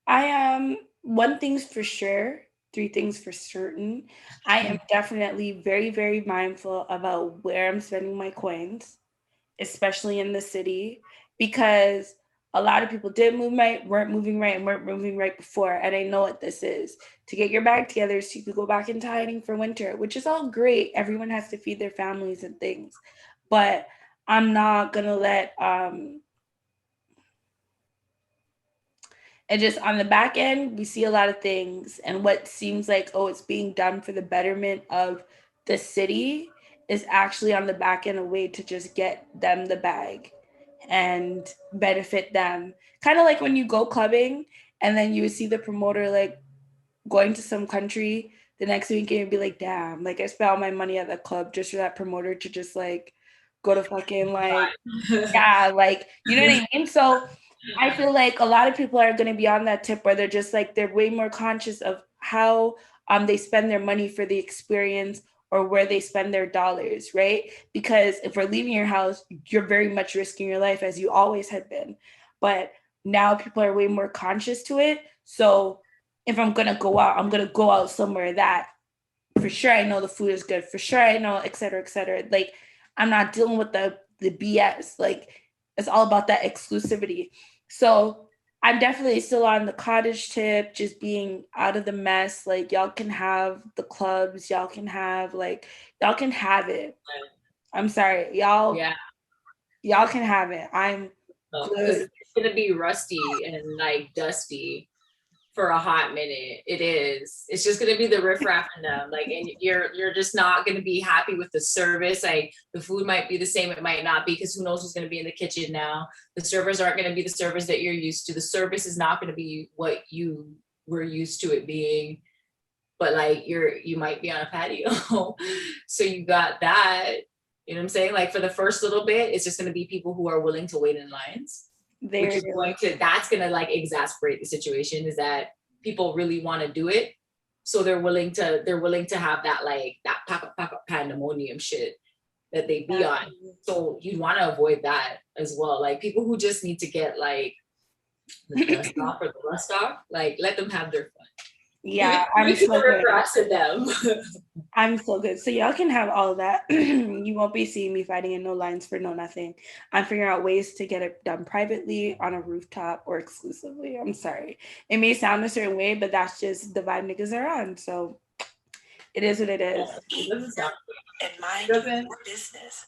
I am one thing's for sure, 3 things for certain. I am definitely very, very mindful about where I'm spending my coins, especially in the city, because a lot of people weren't moving right before. And I know what this is. To get your bag together so you could go back into hiding for winter, which is all great. Everyone has to feed their families and things. But I'm not going to let, and just on the back end, we see a lot of things. And what seems like, oh, it's being done for the betterment of the city is actually on the back end a way to just get them the bag and benefit them. Kind of like when you go clubbing and then you see the promoter like going to some country the next week and you'd be like, damn, like I spent all my money at the club just for that promoter to just like go to fucking like, yeah, like, you know what I mean? So I feel like a lot of people are going to be on that tip where they're just like, they're way more conscious of how they spend their money for the experience or where they spend their dollars, right? Because if we're leaving your house, you're very much risking your life as you always had been. But now people are way more conscious to it. So if I'm going to go out, I'm going to go out somewhere that for sure I know the food is good. For sure I know, et cetera, et cetera. Like I'm not dealing with the BS. Like it's all about that exclusivity. So I'm definitely still on the cottage tip, just being out of the mess. Like y'all can have the clubs, y'all can have it. I'm sorry, y'all. Yeah. Y'all can have it. I'm good. It's gonna be rusty and like dusty for a hot minute. It is. It's just gonna be the riffraff in them. Like, and you're just not gonna be happy with the service. Like the food might be the same, it might not be, because who knows who's gonna be in the kitchen now. The servers aren't gonna be the servers that you're used to. The service is not gonna be what you were used to it being. But like you might be on a patio. So you got that. You know what I'm saying? Like for the first little bit, it's just gonna be people who are willing to wait in lines. That's gonna like exasperate the situation, is that people really want to do it, So they're willing to have that like that pop pandemonium shit that they be on. So you'd want to avoid that as well. Like people who just need to get like the dust off or the rust off, like let them have their fun. Yeah, I'm so good. Them. I'm so good. So y'all can have all of that. You won't be seeing me fighting in no lines for no nothing. I'm figuring out ways to get it done privately on a rooftop or exclusively. I'm sorry. It may sound a certain way, but that's just the vibe niggas are on. So it is what it is. It doesn't sound good. And mind your business.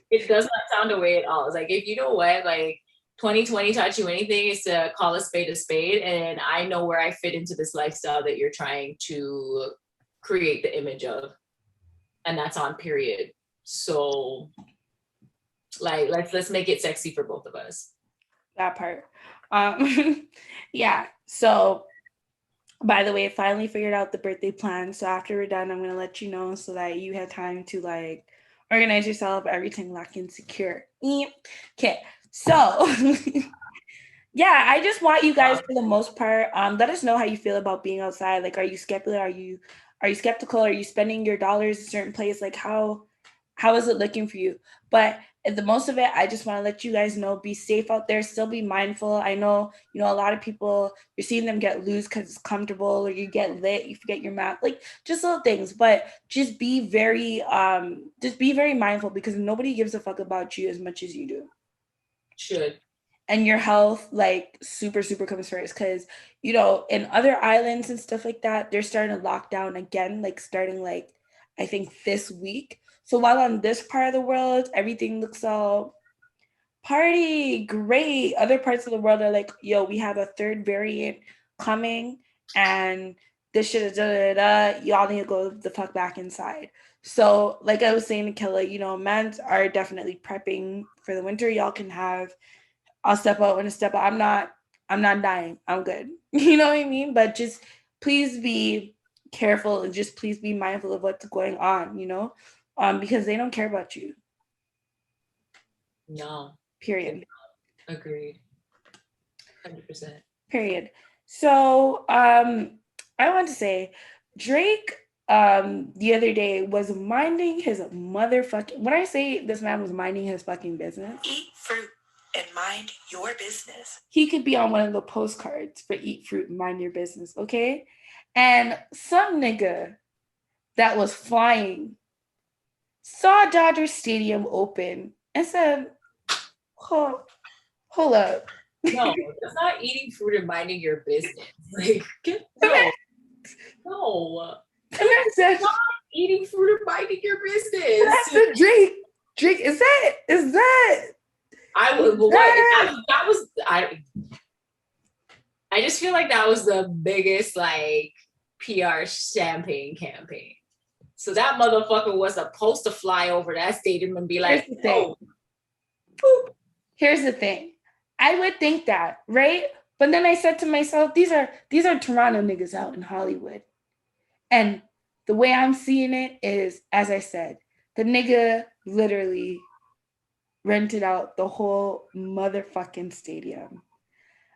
It does not sound a way at all. It's like, if you know what, like 2020 taught you anything, is to call a spade, and I know where I fit into this lifestyle that you're trying to create the image of, and that's on period. So like let's make it sexy for both of us. That part. Yeah. So by the way, I finally figured out the birthday plan. So after we're done, I'm going to let you know so that you have time to like organize yourself, everything locked and secure. Okay. So yeah, I just want you guys for the most part, let us know how you feel about being outside. Like, are you skeptical? Are you skeptical? Are you spending your dollars a certain place? Like how is it looking for you? But the most of it, I just want to let you guys know, be safe out there, still be mindful. I know, a lot of people, you're seeing them get loose because it's comfortable, or you get lit, you forget your mask, like just little things, but just be very mindful, because nobody gives a fuck about you as much as you do. Should. And your health, like super, super comes first, because, in other islands and stuff like that, they're starting to lock down again, like starting like, I think this week. So while on this part of the world, everything looks all party, great. Other parts of the world are like, yo, we have a third variant coming and this shit is y'all need to go the fuck back inside. So like I was saying to Killa, men are definitely prepping for the winter. Y'all can have, I'll step out when I step out. I'm not dying. I'm good. You know what I mean? But just please be careful and just please be mindful of what's going on, because they don't care about you. No. Period. Agreed. 100%. Period. So I want to say Drake the other day was minding his motherfucking, when I say this man was minding his fucking business, eat fruit and mind your business. He could be on one of the postcards for eat fruit and mind your business, okay? And some nigga that was flying saw Dodger Stadium open and said, hold up. No, that's not eating fruit and minding your business. Like, no. That's not eating fruit and minding your business. That's the Drake, is that? I just feel like that was the biggest like PR champagne campaign. So that motherfucker was supposed to fly over that stadium and be like, oh. Here's the thing. I would think that, right? But then I said to myself, these are Toronto niggas out in Hollywood. And the way I'm seeing it is, as I said, the nigga literally rented out the whole motherfucking stadium.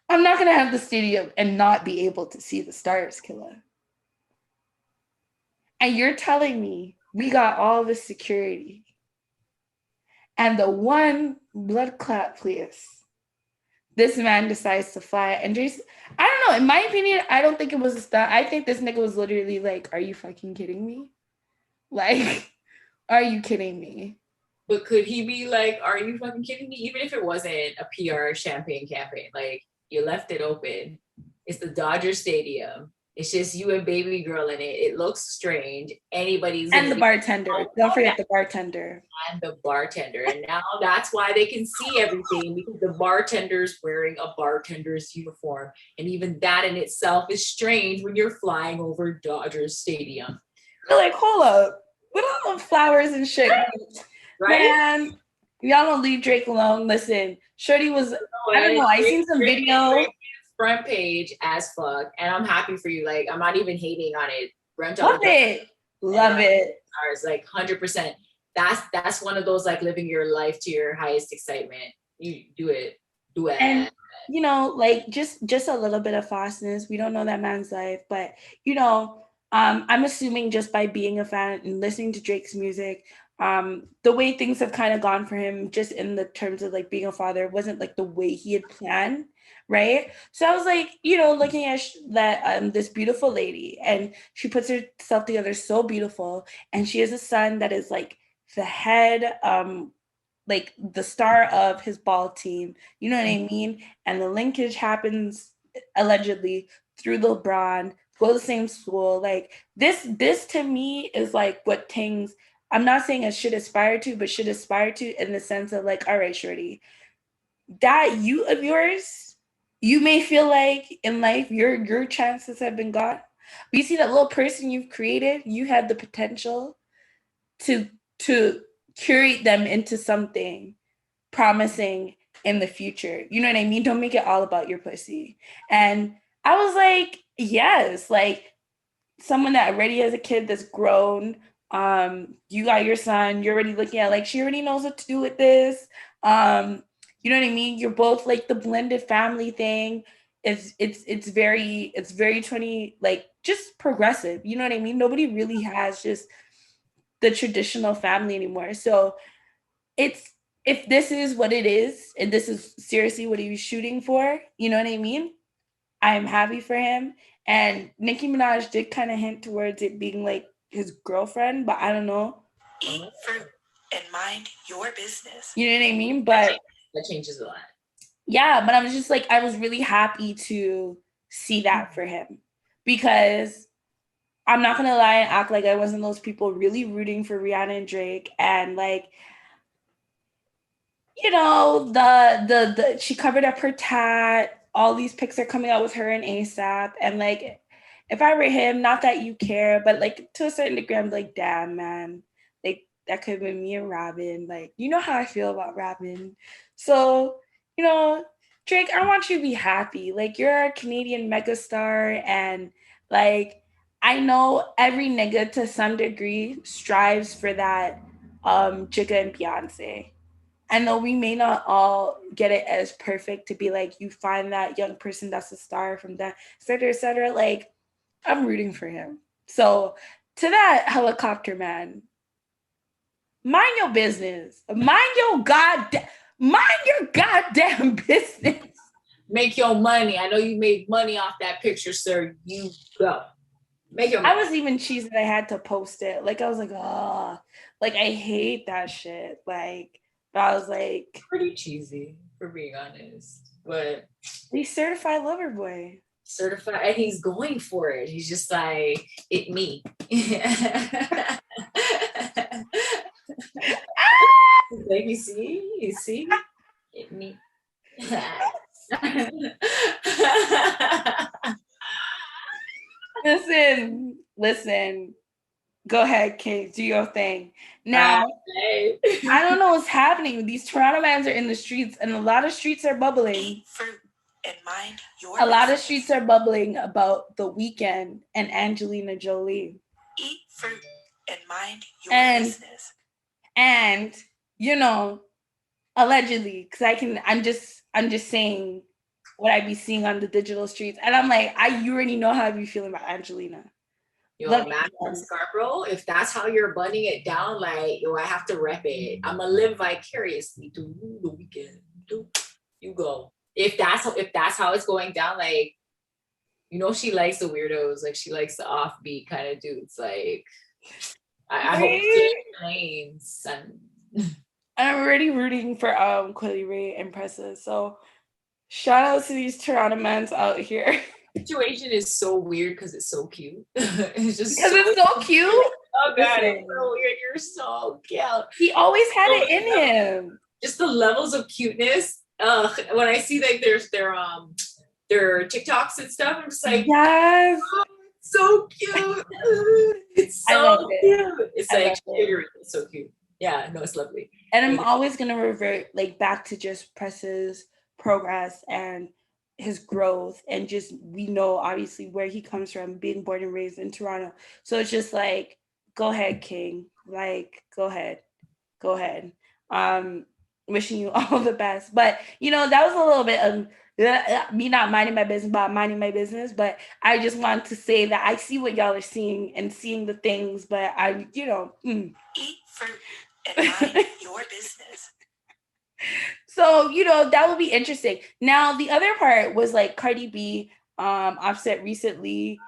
I'm not going to have the stadium and not be able to see the stars, Killa. And you're telling me we got all the security and the one blood clot, please. This man decides to fly. And Jason, I don't know. In my opinion, I don't think it was a stunt. I think this nigga was literally like, are you fucking kidding me? Like, are you kidding me? But could he be like, are you fucking kidding me? Even if it wasn't a PR champagne campaign, like you left it open. It's the Dodger Stadium. It's just you and baby girl in it. It looks strange. Anybody's and the bartender. Don't forget the bartender. And the bartender. And now that's why they can see everything, because the bartender's wearing a bartender's uniform. And even that in itself is strange when you're flying over Dodgers Stadium. You're like, hold up. What all the flowers and shit? Right? Man, y'all don't leave Drake alone. Listen, Shorty was, I don't know, I seen some video. Front page as fuck, and I'm happy for you. Like, I'm not even hating on it. Love it. Love it. Stars, like 100%. That's one of those like living your life to your highest excitement. You do it. And you know, like just a little bit of falseness. We don't know that man's life, but you know, I'm assuming just by being a fan and listening to Drake's music, the way things have kind of gone for him, just in the terms of like being a father, wasn't like the way he had planned, right? So I was like, you know, looking at that this beautiful lady, and she puts herself together so beautiful, and she has a son that is like the head like the star of his ball team, you know what I mean? And the linkage happens allegedly through LeBron, go to the same school. Like this to me is like what things, I'm not saying I should aspire to, but should aspire to, in the sense of like, all right, shorty, that you of yours, you may feel like in life your chances have been gone. But you see that little person you've created, you have the potential to to curate them into something promising in the future. You know what I mean? Don't make it all about your pussy. And I was like, yes, like someone that already has a kid that's grown. You got your son, you're already looking at like she already knows what to do with this. You know what I mean? You're both like the blended family thing. It's very 20, like just progressive. You know what I mean? Nobody really has just the traditional family anymore. So it's, if this is what it is, and this is seriously what he was shooting for, you know what I mean? I'm happy for him. And Nicki Minaj did kind of hint towards it being like his girlfriend, but I don't know. Eat fruit and mind your business. You know what I mean? But that changes a lot. Yeah, but I was just like, I was really happy to see that for him, because I'm not gonna lie and act like I wasn't those people really rooting for Rihanna and Drake, and like, you know, the she covered up her tat. All these pics are coming out with her and ASAP, and like, if I were him, not that you care, but like to a certain degree, I'm like, damn man, like that could have been me and Robin. Like, you know how I feel about Robin, so you know, Drake, I want you to be happy. Like, you're a Canadian megastar, and like, I know every nigga to some degree strives for that Jigga and Beyonce. I know we may not all get it as perfect to be like, you find that young person that's a star from that, et cetera, et cetera. Like, I'm rooting for him. So to that helicopter man, mind your business. Mind your goddamn business. Make your money. I know you made money off that picture, sir. You go. Make your money. I was even cheesy that I had to post it. Like, I was like, oh, like, I hate that shit. Like, but I was like, pretty cheesy, for being honest. But he's certified lover boy. Certified, and he's going for it. He's just like, it me. Like, you see, it me. Listen. Go ahead, Kate. Do your thing. Now, I don't know what's happening. These Toronto mans are in the streets, and a lot of streets are bubbling. Eat fruit and mind your business. Lot of streets are bubbling about The Weeknd and Angelina Jolie. Eat fruit and mind your business. And you know, allegedly, because I'm just saying what I be seeing on the digital streets, and I'm like, you already know how I be feeling about Angelina. Yo, man from Scarborough, if that's how you're bunning it down, like, yo, I have to rep it. I'm gonna live vicariously through The Weeknd. You go. If that's how it's going down, like, you know, she likes the weirdos, like she likes the offbeat kind of dudes. Like, I hope she explains. I'm already rooting for Quilly Ray and Pressa. So shout out to these Toronto mans out here. Situation is so weird because it's so cute. It's just because it's so cute. Oh god, it's so weird. You're so cute. He always had it in him. Just the levels of cuteness. When I see like their TikToks and stuff, I'm just like, yes, oh, it's so cute. It's so cute. It's like it's so cute. Yeah, no, it's lovely. And I'm always gonna revert like back to just Pressa's progress and his growth, and just, we know obviously where he comes from, being born and raised in Toronto. So it's just like, go ahead, King. Like, go ahead. wishing you all the best. But you know, that was a little bit of me not minding my business, but minding my business. But I just want to say that I see what y'all are seeing and seeing the things, but I, you know, eat fruit and mind your business. So, you know, that would be interesting. Now, the other part was like Cardi B, Offset recently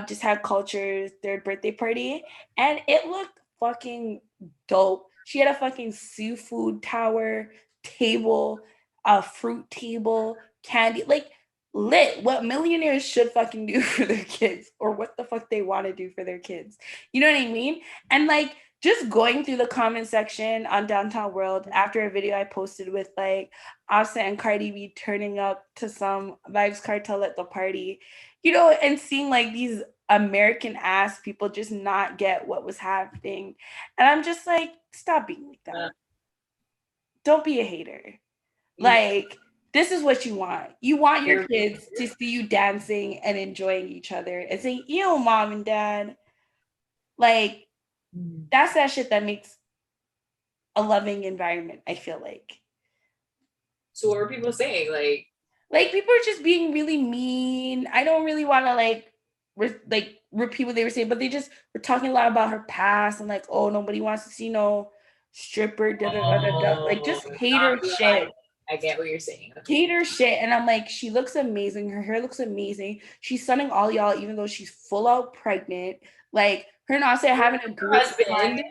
just had Culture's third birthday party, and it looked fucking dope. She had a fucking seafood tower, table, a fruit table, candy, like lit. What millionaires should fucking do for their kids, or what the fuck they want to do for their kids. You know what I mean? And like just going through the comment section on Downtown World after a video I posted with like Offset and Cardi B turning up to some Vibes Cartel at the party, you know, and seeing like these American ass people just not get what was happening. And I'm just like, stop being like that. Don't be a hater. Like, this is what you want. You want your kids to see you dancing and enjoying each other and saying, ew, mom and dad. Like, that's that shit that makes a loving environment, I feel like. So what are people saying? Like people are just being really mean. I don't really want to like repeat what they were saying, but they just were talking a lot about her past and like, oh, nobody wants to see no stripper, like just hater shit. I get what you're saying. Okay. Hater shit. And I'm like, she looks amazing. Her hair looks amazing. She's stunning all y'all, even though she's full out pregnant. Like her and Offset having a great husband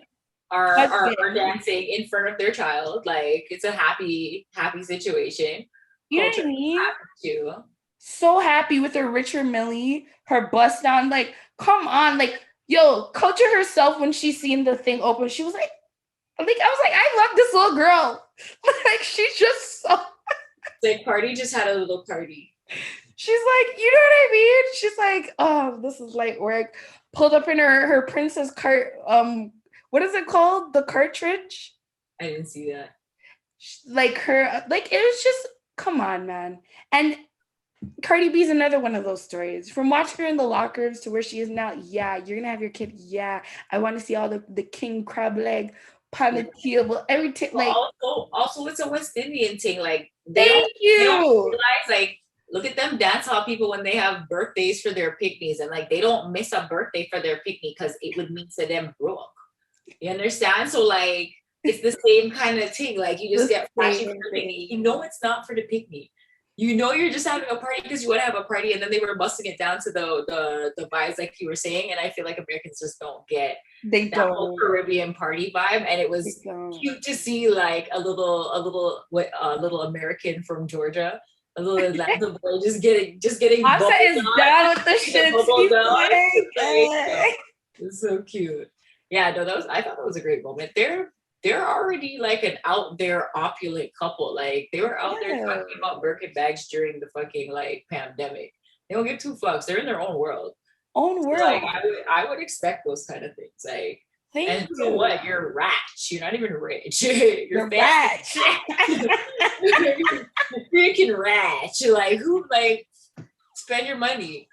are dancing in front of their child. Like it's a happy situation. You know what I mean? So happy with her Richard Millie, her bust down. Like, come on, like, yo, Culture herself when she seen the thing open, she was like, I was like, I love this little girl. Like, she's just so. Like, party just had a little party. She's like, you know what I mean? She's like, oh, this is light work. Pulled up in her princess cart. What is it called? The cartridge? I didn't see that. Like her, like it was just, come on, man. And Cardi B's another one of those stories. From watching her in the lockers to where she is now, yeah, you're gonna have your kid. Yeah, I want to see all the king crab leg, ponytail, everything. Like also, it's a West Indian thing. Like they don't realize, like, look at them dance hall people when they have birthdays for their picnics, and like they don't miss a birthday for their picnic because it would mean to them broke. You understand? So like it's the same kind of thing. Like you just get flashy for the picnic. You know it's not for the picnic. You know you're just having a party because you want to have a party, and then they were busting it down to the vibes like you were saying, and I feel like Americans just don't get that whole Caribbean party vibe, and it was cute to see like a little American from Georgia, a little Atlanta boy just getting Offset is down with the shit. It's so cute. Yeah, no, I thought that was a great moment. They're already like an out there opulent couple. Like they were out there talking about Birkin bags during the fucking like pandemic. They don't give two fucks. They're in their own world. Like I would expect those kind of things. Like and you. So what? You're rich. You're not even rich. You're rich. You're freaking rich. Like who like spend your money?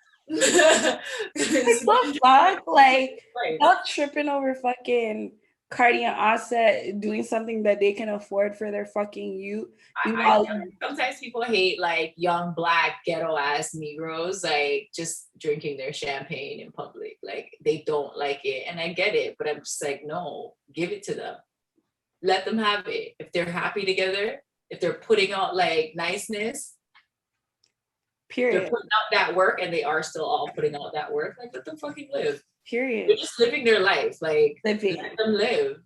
What fuck? Like not tripping over fucking Cardi and Offset doing something that they can afford for their fucking youth. Sometimes people hate like young black ghetto ass Negroes like just drinking their champagne in public. Like they don't like it, and I get it, but I'm just like, no, give it to them. Let them have it. If they're happy together, if they're putting out like niceness. Period. They're putting out that work, and they are still all putting out that work. Like, let them fucking live. Period. They're just living their life. Like, let them live.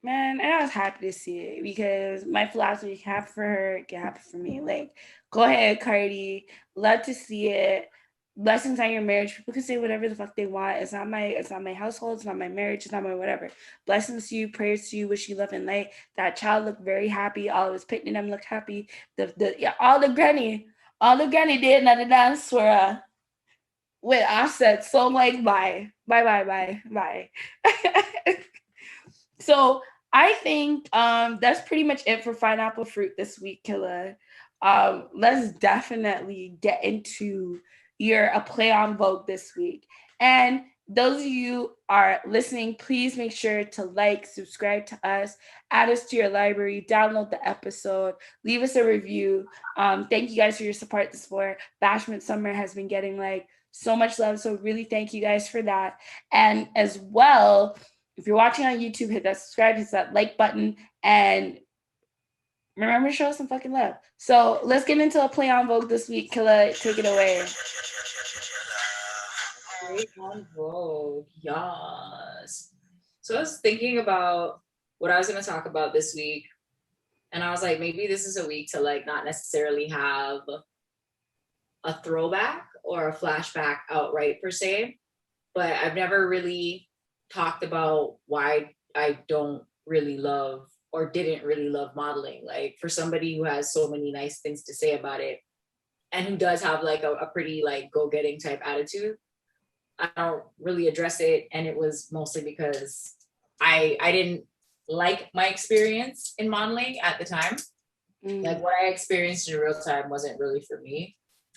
Man, and I was happy to see it because my philosophy, happy for her, get happy for me. Like, go ahead, Cardi. Love to see it. Blessings on your marriage. People can say whatever the fuck they want. It's not my household. It's not my marriage. It's not my whatever. Blessings to you. Prayers to you. Wish you love and light. That child looked very happy. All of his picnic them looked happy. All the granny did not dance for with Offset. So I'm like, bye. So I think that's pretty much it for Pineapple Fruit this week, Killa. Let's definitely get into a play on Vogue this week. And those of you are listening, please make sure to like, subscribe to us, add us to your library, download the episode, leave us a review. Thank you guys for your support this for Bashment Summer has been getting like so much love. So really thank you guys for that. And as well, if you're watching on YouTube, hit that subscribe, hit that like button, and remember to show us some fucking love. So let's get into a play on Vogue this week. Killa, take it away. On Vogue, yes. So I was thinking about what I was going to talk about this week, and I was like, maybe this is a week to like not necessarily have a throwback or a flashback outright per se, but I've never really talked about why I don't really love or didn't really love modeling. Like, for somebody who has so many nice things to say about it and who does have like a pretty like go-getting type attitude, I don't really address it. And it was mostly because I didn't like my experience in modeling at the time. Like, what I experienced in real time wasn't really for me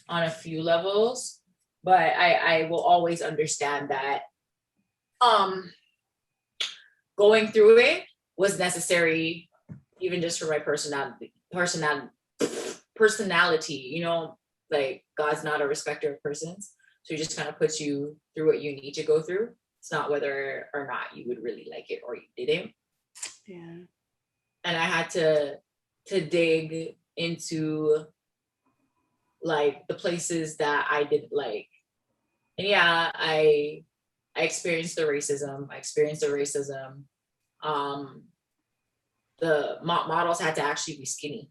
on a few levels, but I will always understand that going through it was necessary, even just for my personality, you know, like God's not a respecter of persons. So he just kind of puts you through what you need to go through. It's not whether or not you would really like it or you didn't. Yeah. And I had to dig into like the places that I didn't like. And yeah, I experienced the racism. The models had to actually be skinny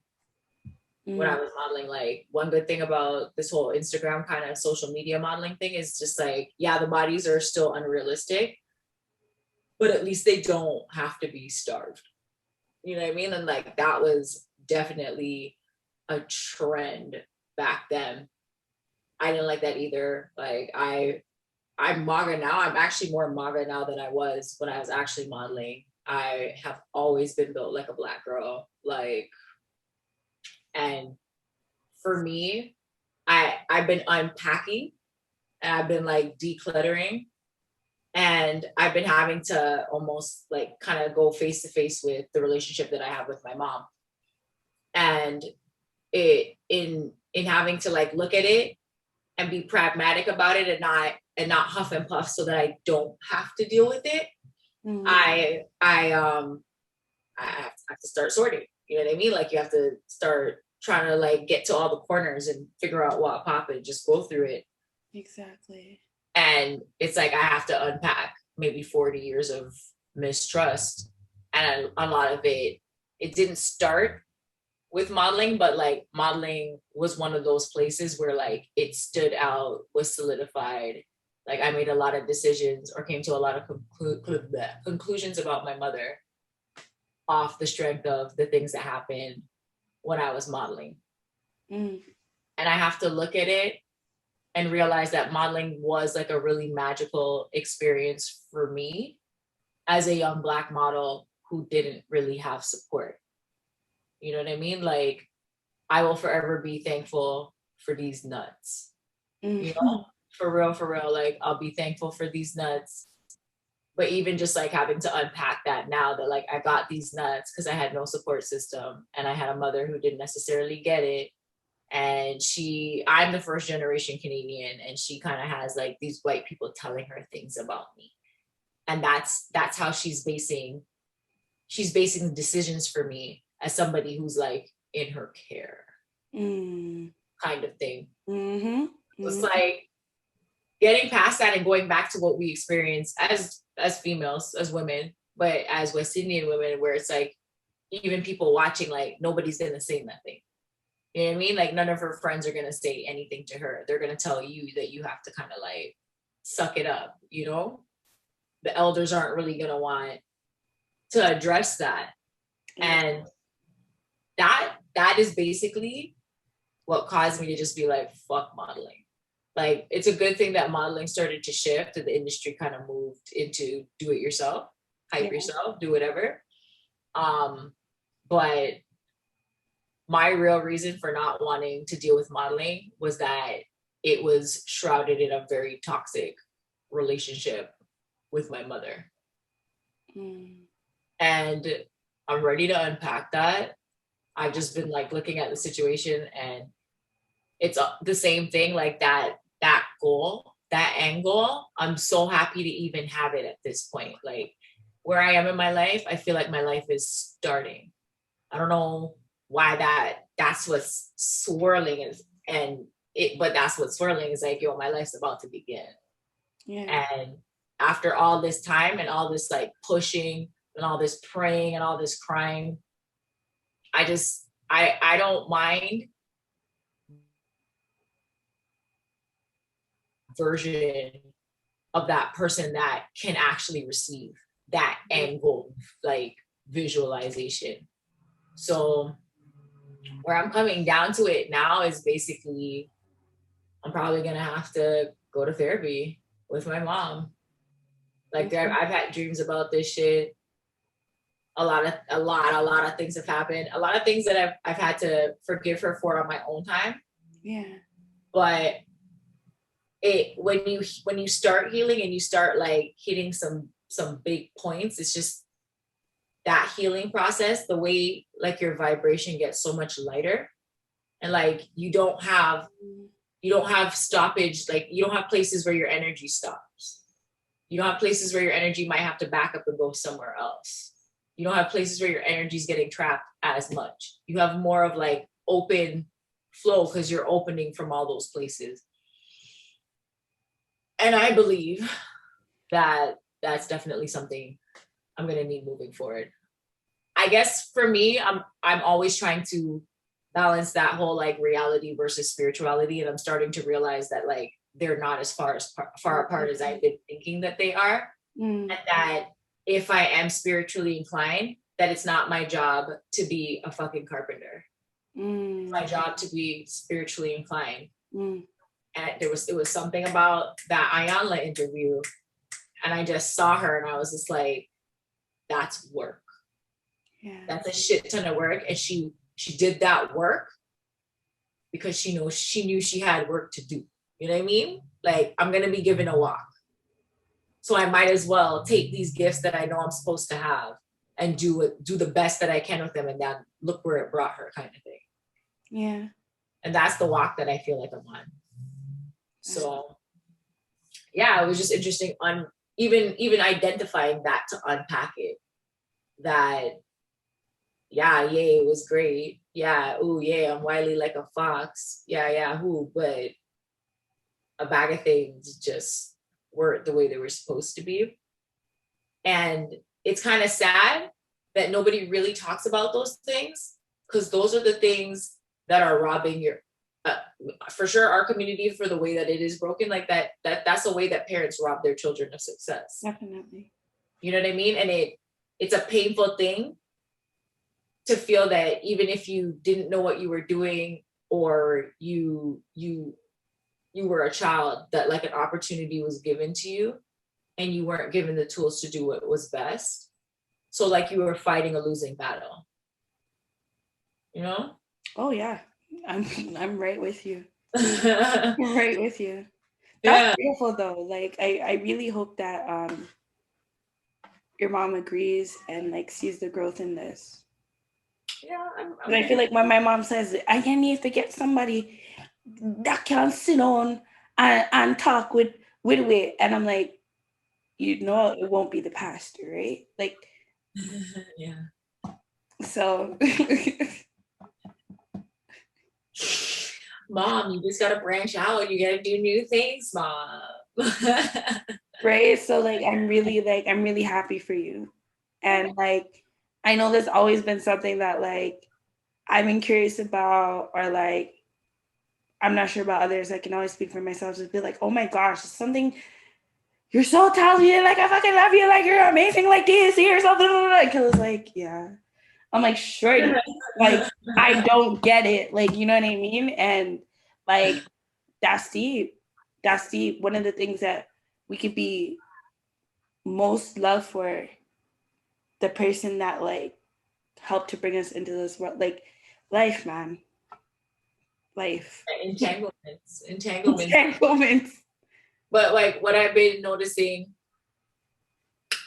when I was modeling. Like, one good thing about this whole Instagram kind of social media modeling thing is just like, yeah, the bodies are still unrealistic, but at least they don't have to be starved. You know what I mean? And like, that was definitely a trend back then. I didn't like that either. Like, I'm magra now. I'm actually more magra now than I was when I was actually modeling. I have always been built like a Black girl. Like, and for me, I've been unpacking and I've been like decluttering, and I've been having to almost like kind of go face to face with the relationship that I have with my mom. And it in having to like look at it and be pragmatic about it and not huff and puff so that I don't have to deal with it. I have to start sorting. You know what I mean? Like, you have to start trying to like get to all the corners and figure out what pop and just go through it. Exactly. And it's like I have to unpack maybe 40 years of mistrust. And a lot of it didn't start with modeling, but like modeling was one of those places where like it stood out, was solidified. Like, I made a lot of decisions or came to a lot of conclusions about my mother off the strength of the things that happened when I was modeling. And I have to look at it and realize that modeling was like a really magical experience for me as a young Black model who didn't really have support. You know what I mean? Like, I will forever be thankful for these nuts. You know, for real. Like, I'll be thankful for these nuts. But even just like having to unpack that now, that like I got these nuts because I had no support system and I had a mother who didn't necessarily get it. And I'm the first generation Canadian, and she kind of has like these white people telling her things about me. And that's how she's basing the decisions for me as somebody who's like in her care, kind of thing. It's like getting past that and going back to what we experience as females, as women, but as West Indian women, where it's like, even people watching, like, nobody's gonna say nothing. You know what I mean? Like, none of her friends are gonna say anything to her. They're gonna tell you that you have to kind of like suck it up, you know? The elders aren't really gonna want to address that. And that is basically what caused me to just be like, fuck modeling. Like, it's a good thing that modeling started to shift and the industry kind of moved into do it yourself, hype yourself, do whatever. But my real reason for not wanting to deal with modeling was that it was shrouded in a very toxic relationship with my mother. And I'm ready to unpack that. I've just been like looking at the situation, and it's the same thing, like that goal, that end goal. I'm so happy to even have it at this point. Like where I am in my life, I feel like my life is starting. I don't know why that's what's swirling is, but that's what's swirling is like, yo, my life's about to begin. Yeah. And after all this time and all this like pushing and all this praying and all this crying, I don't mind version of that person that can actually receive that end goal, like visualization. So where I'm coming down to it now is basically, I'm probably gonna have to go to therapy with my mom. Like I've had dreams about this shit. A lot of things have happened. A lot of things that I've had to forgive her for on my own time. Yeah. But when you start healing and you start like hitting some big points, it's just that healing process, the way like your vibration gets so much lighter, and like you don't have stoppage, like you don't have places where your energy stops. You don't have places where your energy might have to back up and go somewhere else. You don't have places where your energy is getting trapped as much. You have more of like open flow because you're opening from all those places. And I believe that that's definitely something I'm going to need moving forward. I guess for me, I'm always trying to balance that whole like reality versus spirituality. And I'm starting to realize that like they're not as far apart as I've been thinking that they are. And that if I am spiritually inclined, that it's not my job to be a fucking carpenter. It's my job to be spiritually inclined. And it was something about that Ayanla interview, and I just saw her and I was just like, that's work. Yeah. That's a shit ton of work. And she did that work because she knew she had work to do. You know what I mean? Like, I'm going to be given a walk. So I might as well take these gifts that I know I'm supposed to have and do the best that I can with them. And then look where it brought her, kind of thing. Yeah. And that's the walk that I feel like I'm on. So yeah, it was just interesting on even identifying that, to unpack it. That, yeah, yay, it was great. Yeah, ooh, yeah, I'm wily like a fox. Yeah, who, but a bag of things just weren't the way they were supposed to be. And it's kind of sad that nobody really talks about those things, because those are the things that are robbing your, for sure, our community, for the way that it is broken, like that's the way that parents rob their children of success. Definitely. You know what I mean? And it's a painful thing to feel that even if you didn't know what you were doing, or you were a child, that like an opportunity was given to you and you weren't given the tools to do what was best. So like you were fighting a losing battle, you know? Oh yeah. I'm right with you. I'm right with you. That's beautiful though. Like I really hope that your mom agrees and like sees the growth in this. Yeah, I feel like when my mom says, I need to get somebody that can sit on and talk with it, and I'm like, you know, it won't be the pastor, right? Like, yeah. So, Mom, you just gotta branch out. You gotta do new things, Mom. Right. So, like, I'm really happy for you, and like, I know there's always been something that like I've been curious about, or like I'm not sure about others. I can always speak for myself. Just be like, oh my gosh, it's something. You're so talented. Like, I fucking love you. Like, you're amazing. Like this, here, something. Like, I was like, yeah. I'm like, sure. Like, I don't get it. Like, you know what I mean? And like, that's deep. That's deep. One of the things that we could be most loved for, the person that like helped to bring us into this world, like life, man. Life. Entanglements. But like what I've been noticing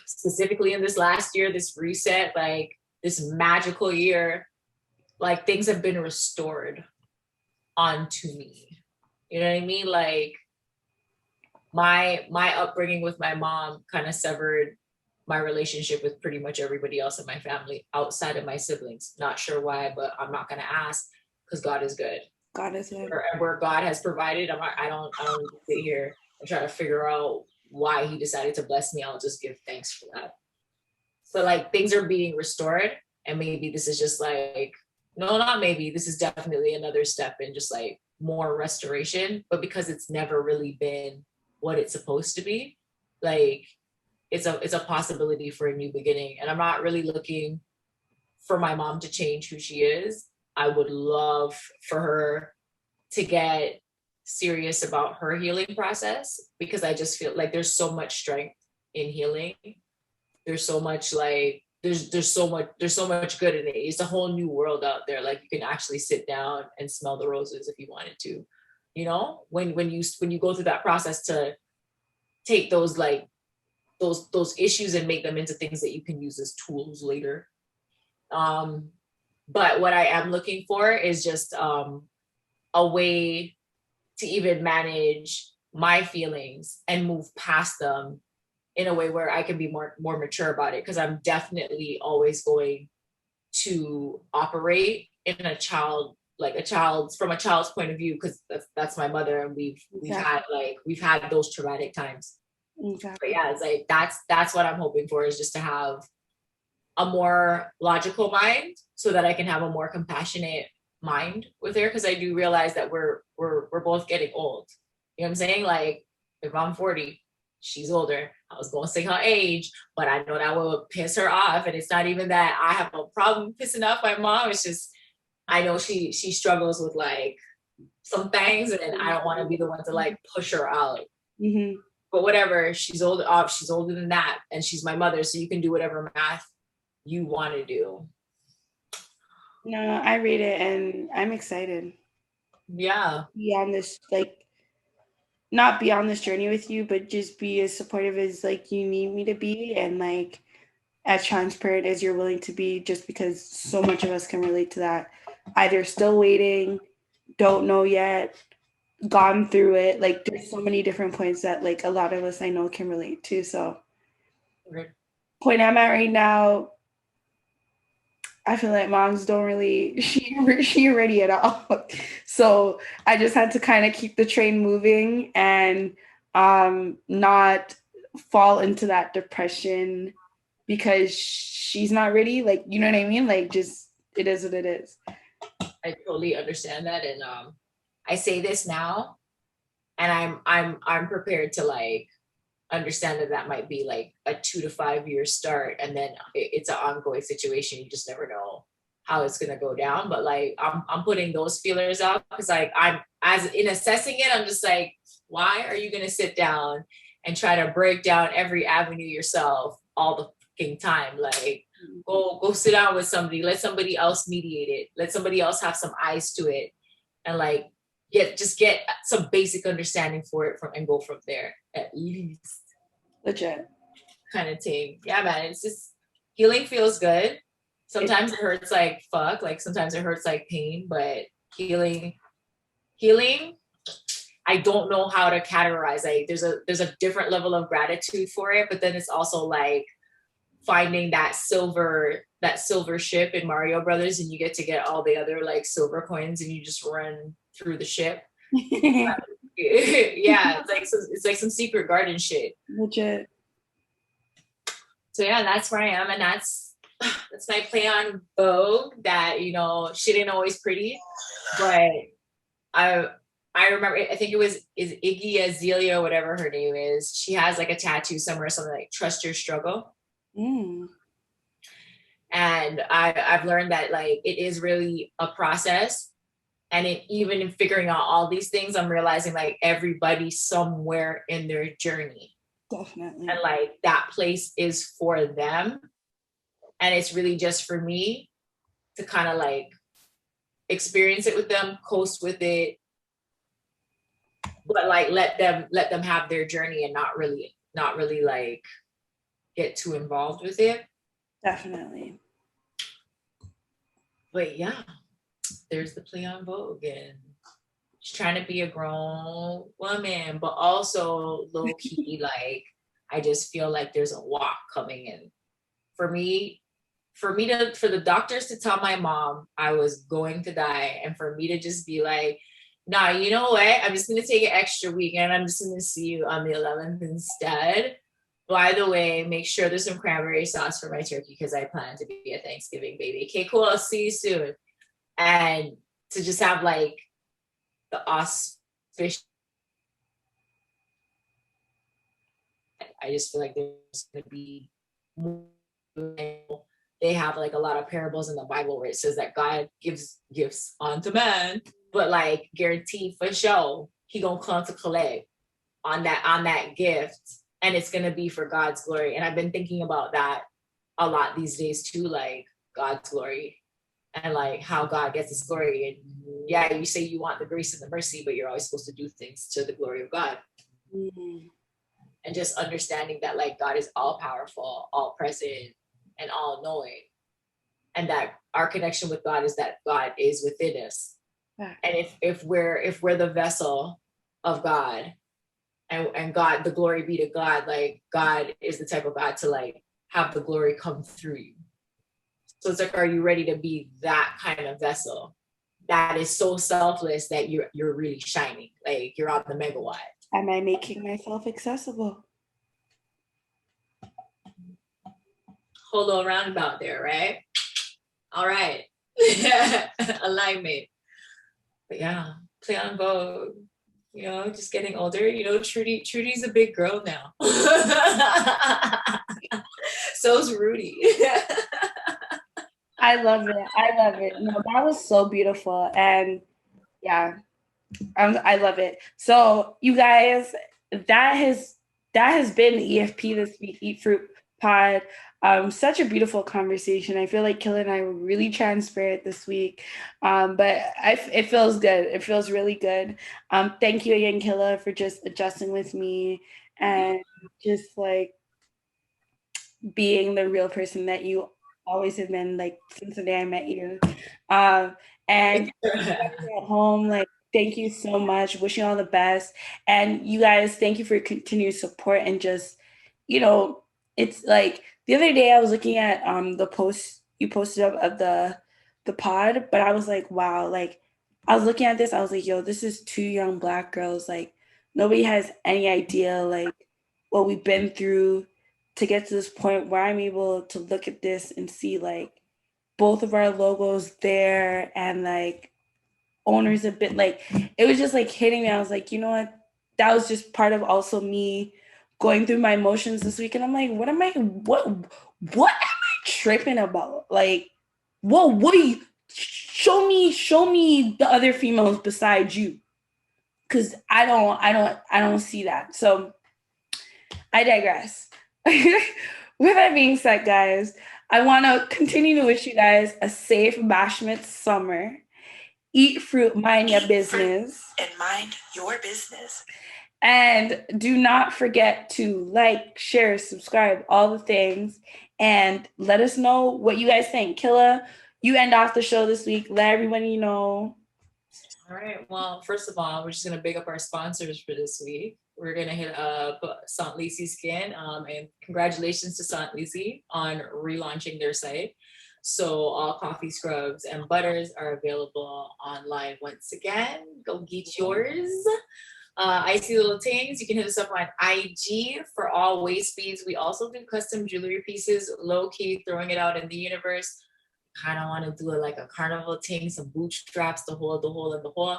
specifically in this last year, this reset, like this magical year, like things have been restored onto me. You know what I mean? Like my upbringing with my mom kind of severed my relationship with pretty much everybody else in my family outside of my siblings. Not sure why, but I'm not gonna ask because God is good. God is good. Where God has provided, I don't sit here and try to figure out why He decided to bless me. I'll just give thanks for that. So like things are being restored, and maybe this is just like, no, not maybe. This is definitely another step in just like more restoration. But because it's never really been what it's supposed to be, like it's a possibility for a new beginning. And I'm not really looking for my mom to change who she is. I would love for her to get serious about her healing process, because I just feel like there's so much strength in healing. There's so much like there's so much good in it. It's a whole new world out there. Like you can actually sit down and smell the roses if you wanted to. You know, when you go through that process to take those like those issues and make them into things that you can use as tools later. But what I am looking for is just a way to even manage my feelings and move past them in a way where I can be more mature about it. Because I'm definitely always going to operate in from a child's point of view, because that's my mother, and we've had those traumatic times. Exactly. But yeah, it's like that's what I'm hoping for, is just to have a more logical mind so that I can have a more compassionate mind with her. Because I do realize that we're both getting old. You know what I'm saying? Like if I'm 40, she's older. I was going to say her age, but I know that will piss her off. And it's not even that I have a problem pissing off my mom. It's just, I know she struggles with like some things, and I don't want to be the one to like push her out. Mm-hmm. But whatever, she's older than that, and she's my mother, so you can do whatever math you want to do. No, I read it and I'm excited. Yeah. Be on this, like, not be on this journey with you, but just be as supportive as like you need me to be, and like as transparent as you're willing to be, just because so much of us can relate to that. Either still waiting, don't know yet, gone through it. Like there's so many different points that like a lot of us I know can relate to. So point I'm at right now, I feel like moms don't really she ready at all. So I just had to kind of keep the train moving and not fall into that depression because she's not ready. Like, you know what I mean? Like, just it is what it is. I totally understand that, and I say this now, and I'm prepared to like understand that might be like a 2 to 5 year start, and then it's an ongoing situation. You just never know how it's gonna go down. But like I'm putting those feelers out because like I'm as in assessing it, I'm just like, why are you gonna sit down and try to break down every avenue yourself all the fucking time? Like go sit down with somebody, let somebody else mediate it, let somebody else have some eyes to it, and like get some basic understanding for it and go from there, at least. Legit. Kind of thing. Yeah, man. It's just healing feels good. Sometimes it hurts like fuck. Like sometimes it hurts like pain, but healing, I don't know how to categorize. Like there's a different level of gratitude for it, but then it's also like finding that silver ship in Mario Brothers, and you get to get all the other like silver coins, and you just run through the ship. Yeah, it's like some secret garden shit. Legit. So yeah, that's where I am, and that's my play on Vogue. That, you know, shit ain't always pretty, but I remember, I think is Iggy Azalea, whatever her name is. She has like a tattoo somewhere, something like "Trust Your Struggle." And I've learned that like it is really a process. And even in figuring out all these things, I'm realizing like everybody's somewhere in their journey. Definitely. And like that place is for them. And it's really just for me to kind of like experience it with them, coast with it, but like let them have their journey and not really like get too involved with it. Definitely. But yeah, there's the play on Vogue, and she's trying to be a grown woman, but also low key like I just feel like there's a walk coming in for me. For the doctors to tell my mom I was going to die, and for me to just be like, nah, you know what? I'm just gonna take an extra week and I'm just gonna see you on the 11th instead. By the way, make sure there's some cranberry sauce for my turkey because I plan to be a Thanksgiving baby. Okay, cool. I'll see you soon. And to just have like the auspicious, I just feel like there's gonna be more. They have like a lot of parables in the Bible where it says that God gives gifts unto man, but like guaranteed for sure he gonna come to collect on that gift, and it's gonna be for God's glory. And I've been thinking about that a lot these days too, like God's glory and like how God gets his glory. And yeah, you say you want the grace and the mercy, but you're always supposed to do things to the glory of God. Mm-hmm. And just understanding that like God is all powerful, all present, and all knowing, and that our connection with God is that God is within us. Yeah. And if we're the vessel of God, and God, the glory be to God, like God is the type of God to like have the glory come through you. So it's like, are you ready to be that kind of vessel that is so selfless that you're really shining, like you're on the megawatt? Am I making myself accessible? Whole little roundabout there, right? All right. Alignment. But yeah, play on Vogue. You know, just getting older. You know, Trudy's a big girl now. So's Rudy. I love it. No, that was so beautiful. And yeah, I love it. So you guys, that has been EFP this week, Eat Fruit Pod. Such a beautiful conversation. I feel like Killa and I were really transparent this week, but it feels good. It feels really good. Thank you again, Killa, for just adjusting with me and just like being the real person that you always have been, like since the day I met you. And at home, like, thank you so much. Wish you all the best. And you guys, thank you for your continued support. And just, you know, it's like the other day I was looking at the post you posted up of the pod, but I was like, wow, like I was looking at this, I was like, yo, this is two young Black girls. Like nobody has any idea like what we've been through to get to this point where I'm able to look at this and see like both of our logos there, and like owners a bit, like it was just like hitting me. I was like, you know what, that was just part of also me going through my emotions this week. And I'm like, what am I tripping about? Like, what are you, show me the other females besides you, because I don't see that. So I digress. With that being said, guys, I want to continue to wish you guys a safe Bashment summer. Eat fruit, mind your business. And mind your business. And do not forget to like, share, subscribe, all the things. And let us know what you guys think. Killa, you end off the show this week. Let everybody know. All right. Well, first of all, we're just going to big up our sponsors for this week. We're going to hit up St. Lucie Skin, and congratulations to St. Lucie on relaunching their site. So all coffee scrubs and butters are available online once again. Go get yours. Icy Little Things, you can hit us up on IG for all waist beads. We also do custom jewelry pieces, low-key throwing it out in the universe. Kind of want to do it like a carnival thing, some bootstraps, the hole, and the hole.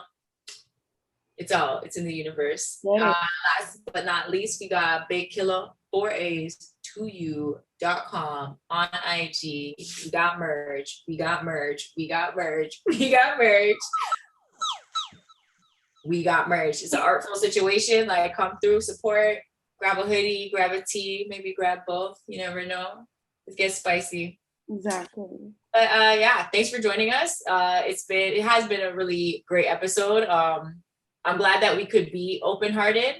It's out. It's in the universe. Last but not least, we got Big Killa 4A's to you.com on IG. We got merch. We got merch. We got merch. We got merch. We got merch. It's an artful situation. Like, come through, support, grab a hoodie, grab a tee, maybe grab both. You never know. It gets spicy. Exactly. But yeah, thanks for joining us. It has been a really great episode. I'm glad that we could be open-hearted.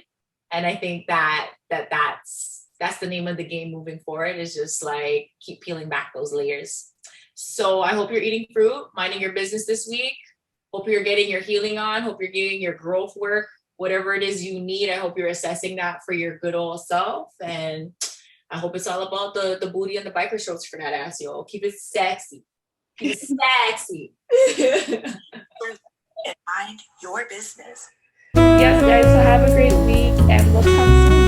And I think that's the name of the game moving forward, is just like keep peeling back those layers. So I hope you're eating fruit, minding your business this week. Hope you're getting your healing on. Hope you're getting your growth work, whatever it is you need. I hope you're assessing that for your good old self. And I hope it's all about the booty and the biker shorts for that ass, yo. Keep it sexy. Keep it sexy. And mind your business. Yes, guys. So have a great week, and we'll talk soon.